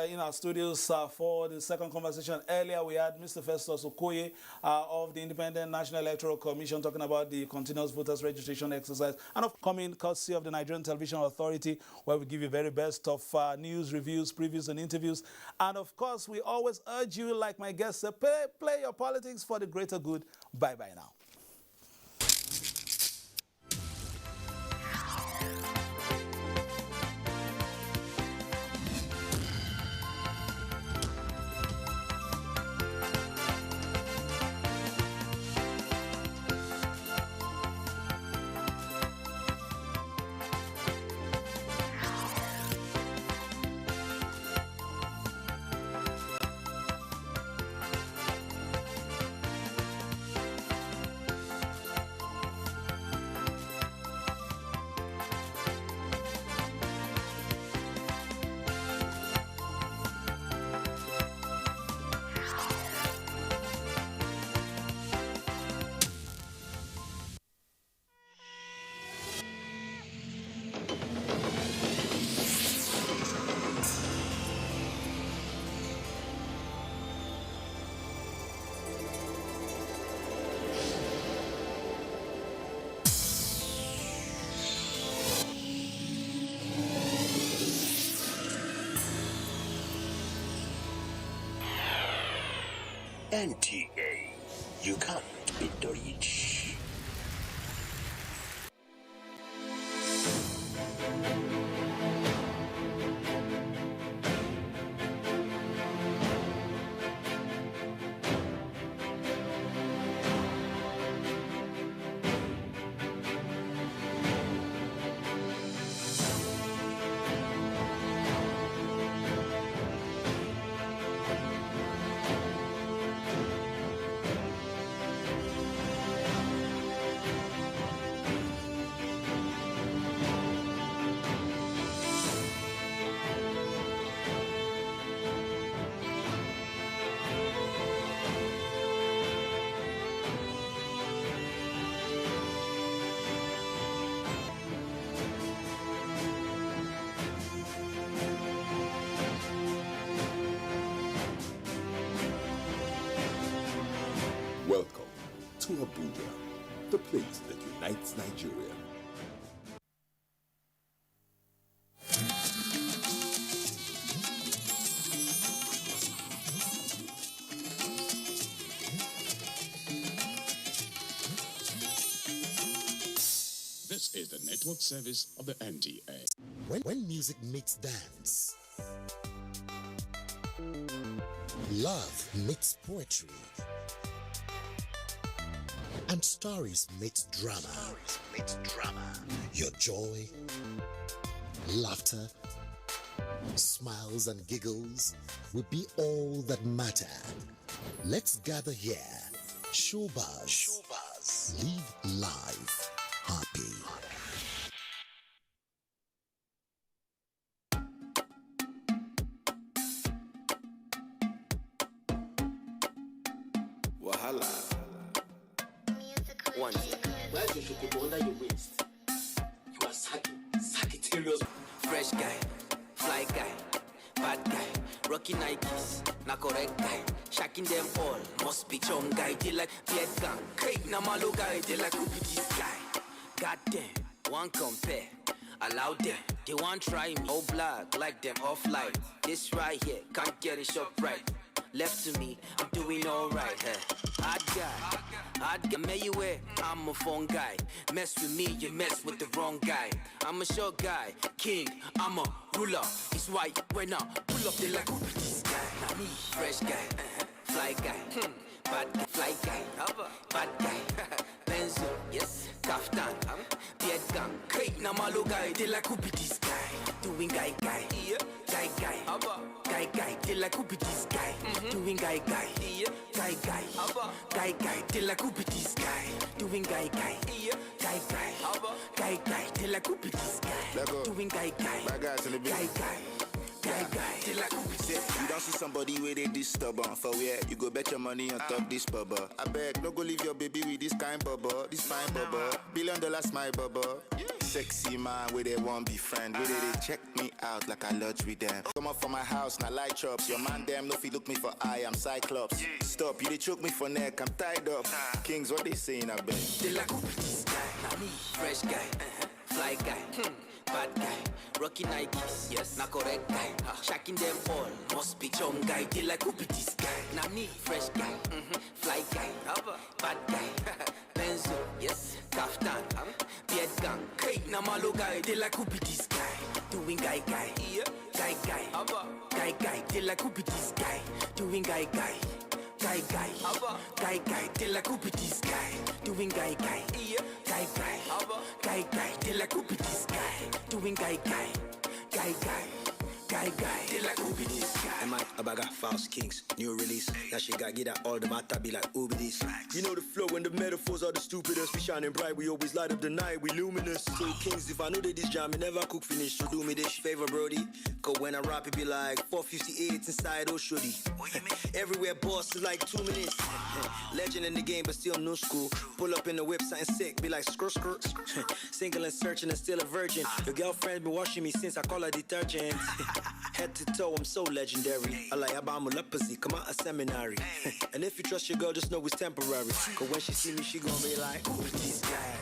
in our studios for the second conversation. Earlier, we had Mr. Festus Okoye of the Independent National Electoral Commission talking about the continuous voters registration exercise, and of coming courtesy of the Nigerian Television Authority, where we give you very best of news, reviews, previews, and interviews. And of course, we always urge you, like my guest said, play your politics for the greater good. Bye-bye now. NTA, you can't beat the rich. to Abuja, the place that unites Nigeria. This is the network service of the NTA. When music meets dance, love meets poetry, and stories meet drama. Your joy, laughter, smiles and giggles will be all that matter. Let's gather here. Showbuzz. Live life happy. Wahala. One thing. Why do you shoot people under your waist? You are Sagittarius. Fresh guy, fly guy, bad guy, rocky Nikes, na correct guy, shacking them all, must be chum guy, they like beard gang, cake na malo guy, they like who be this guy. Goddamn, one compare, allow them, they want try me, all black, like them offline. This right here, can't get it shop right. Left to me, I'm doing alright, huh? Hard guy, may you wear, I'm a fun guy. Mess with me, you mess with the wrong guy. I'm a short guy, king, I'm a ruler. It's why when I pull up, they like, who be this guy? Now me, fresh guy, fly guy, bad guy, fly guy, bad guy, Benzo, yes, kaftan, beard gang, crate na malo guy, they like, who be this guy? Doing guy, guy, they like, who be this guy? Doing guy, guy, they like, who be this guy? Doing guy, they like, who be this guy? Doing guy, they like, who be this guy? You don't see somebody where they this stubborn. For where you go bet your money on top this bubble. I beg, no go leave your baby with this kind bubble, this fine bubble. $1 billion my bubble. Sexy man where they won't be friend. Where they check me out like I lodge with them. Come up from my house, now light chops. Your man them, no fi look me for eye, I'm Cyclops. Stop, you they choke me for neck, I'm tied up. Kings, what they saying, I beg? They like, who be this guy? Now me, fresh guy, fly guy, bad guy, rocky Nikes, yes, na correct guy, shacking them all, must be chum guy, they like, who be this guy? Now me, fresh guy, fly guy, bad guy, Benzo, yes, kaftan, beard gang, crate na malo guy, they like, who be this guy? Doing guy, they like, who be this guy? Doing guy, they like, who be this guy? Doing guy, they like, who be this guy? Doing guy, they like, who be this guy? Am I a bagger, Faust Kings, new release? That shit got get at all the matter be like, who be this? You know the flow and the metaphors are the stupidest. We shining bright, we always light up the night, we luminous. So Kings, if I know that this jam, me never cook finish. So do me this favor, Brody. Cause when I rap, it be like 458 inside, oh shorty. Everywhere boss is like 2 minutes. Legend in the game, but still new school. Pull up in the whip, something sick, be like skr. Single and searching and still a virgin. Your girlfriend been washing me since I call her detergent. Head to toe, I'm so legendary. I like Abamulapazi, come out a seminary. And if you trust your girl, just know it's temporary. Cause when she see me, she gon' be like, who is this guy?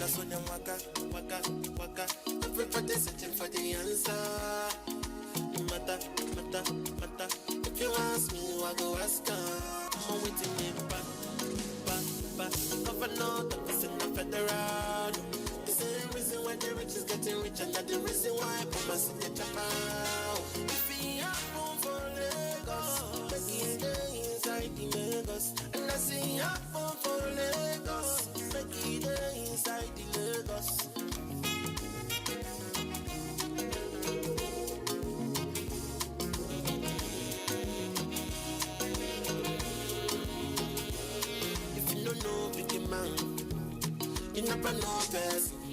That's when them waka. Everybody searching for the answer. Matter. If you ask me, I go ask her. I'm waiting in back. Governor, the person of federal. The same reason why the rich is getting getting rich and that's the reason why I put my signature out. If we happen for Lagos, make it stay inside the Lagos. And I say happen for Lagos, make it stay inside the Lagos. If you don't know, big man, you never know best.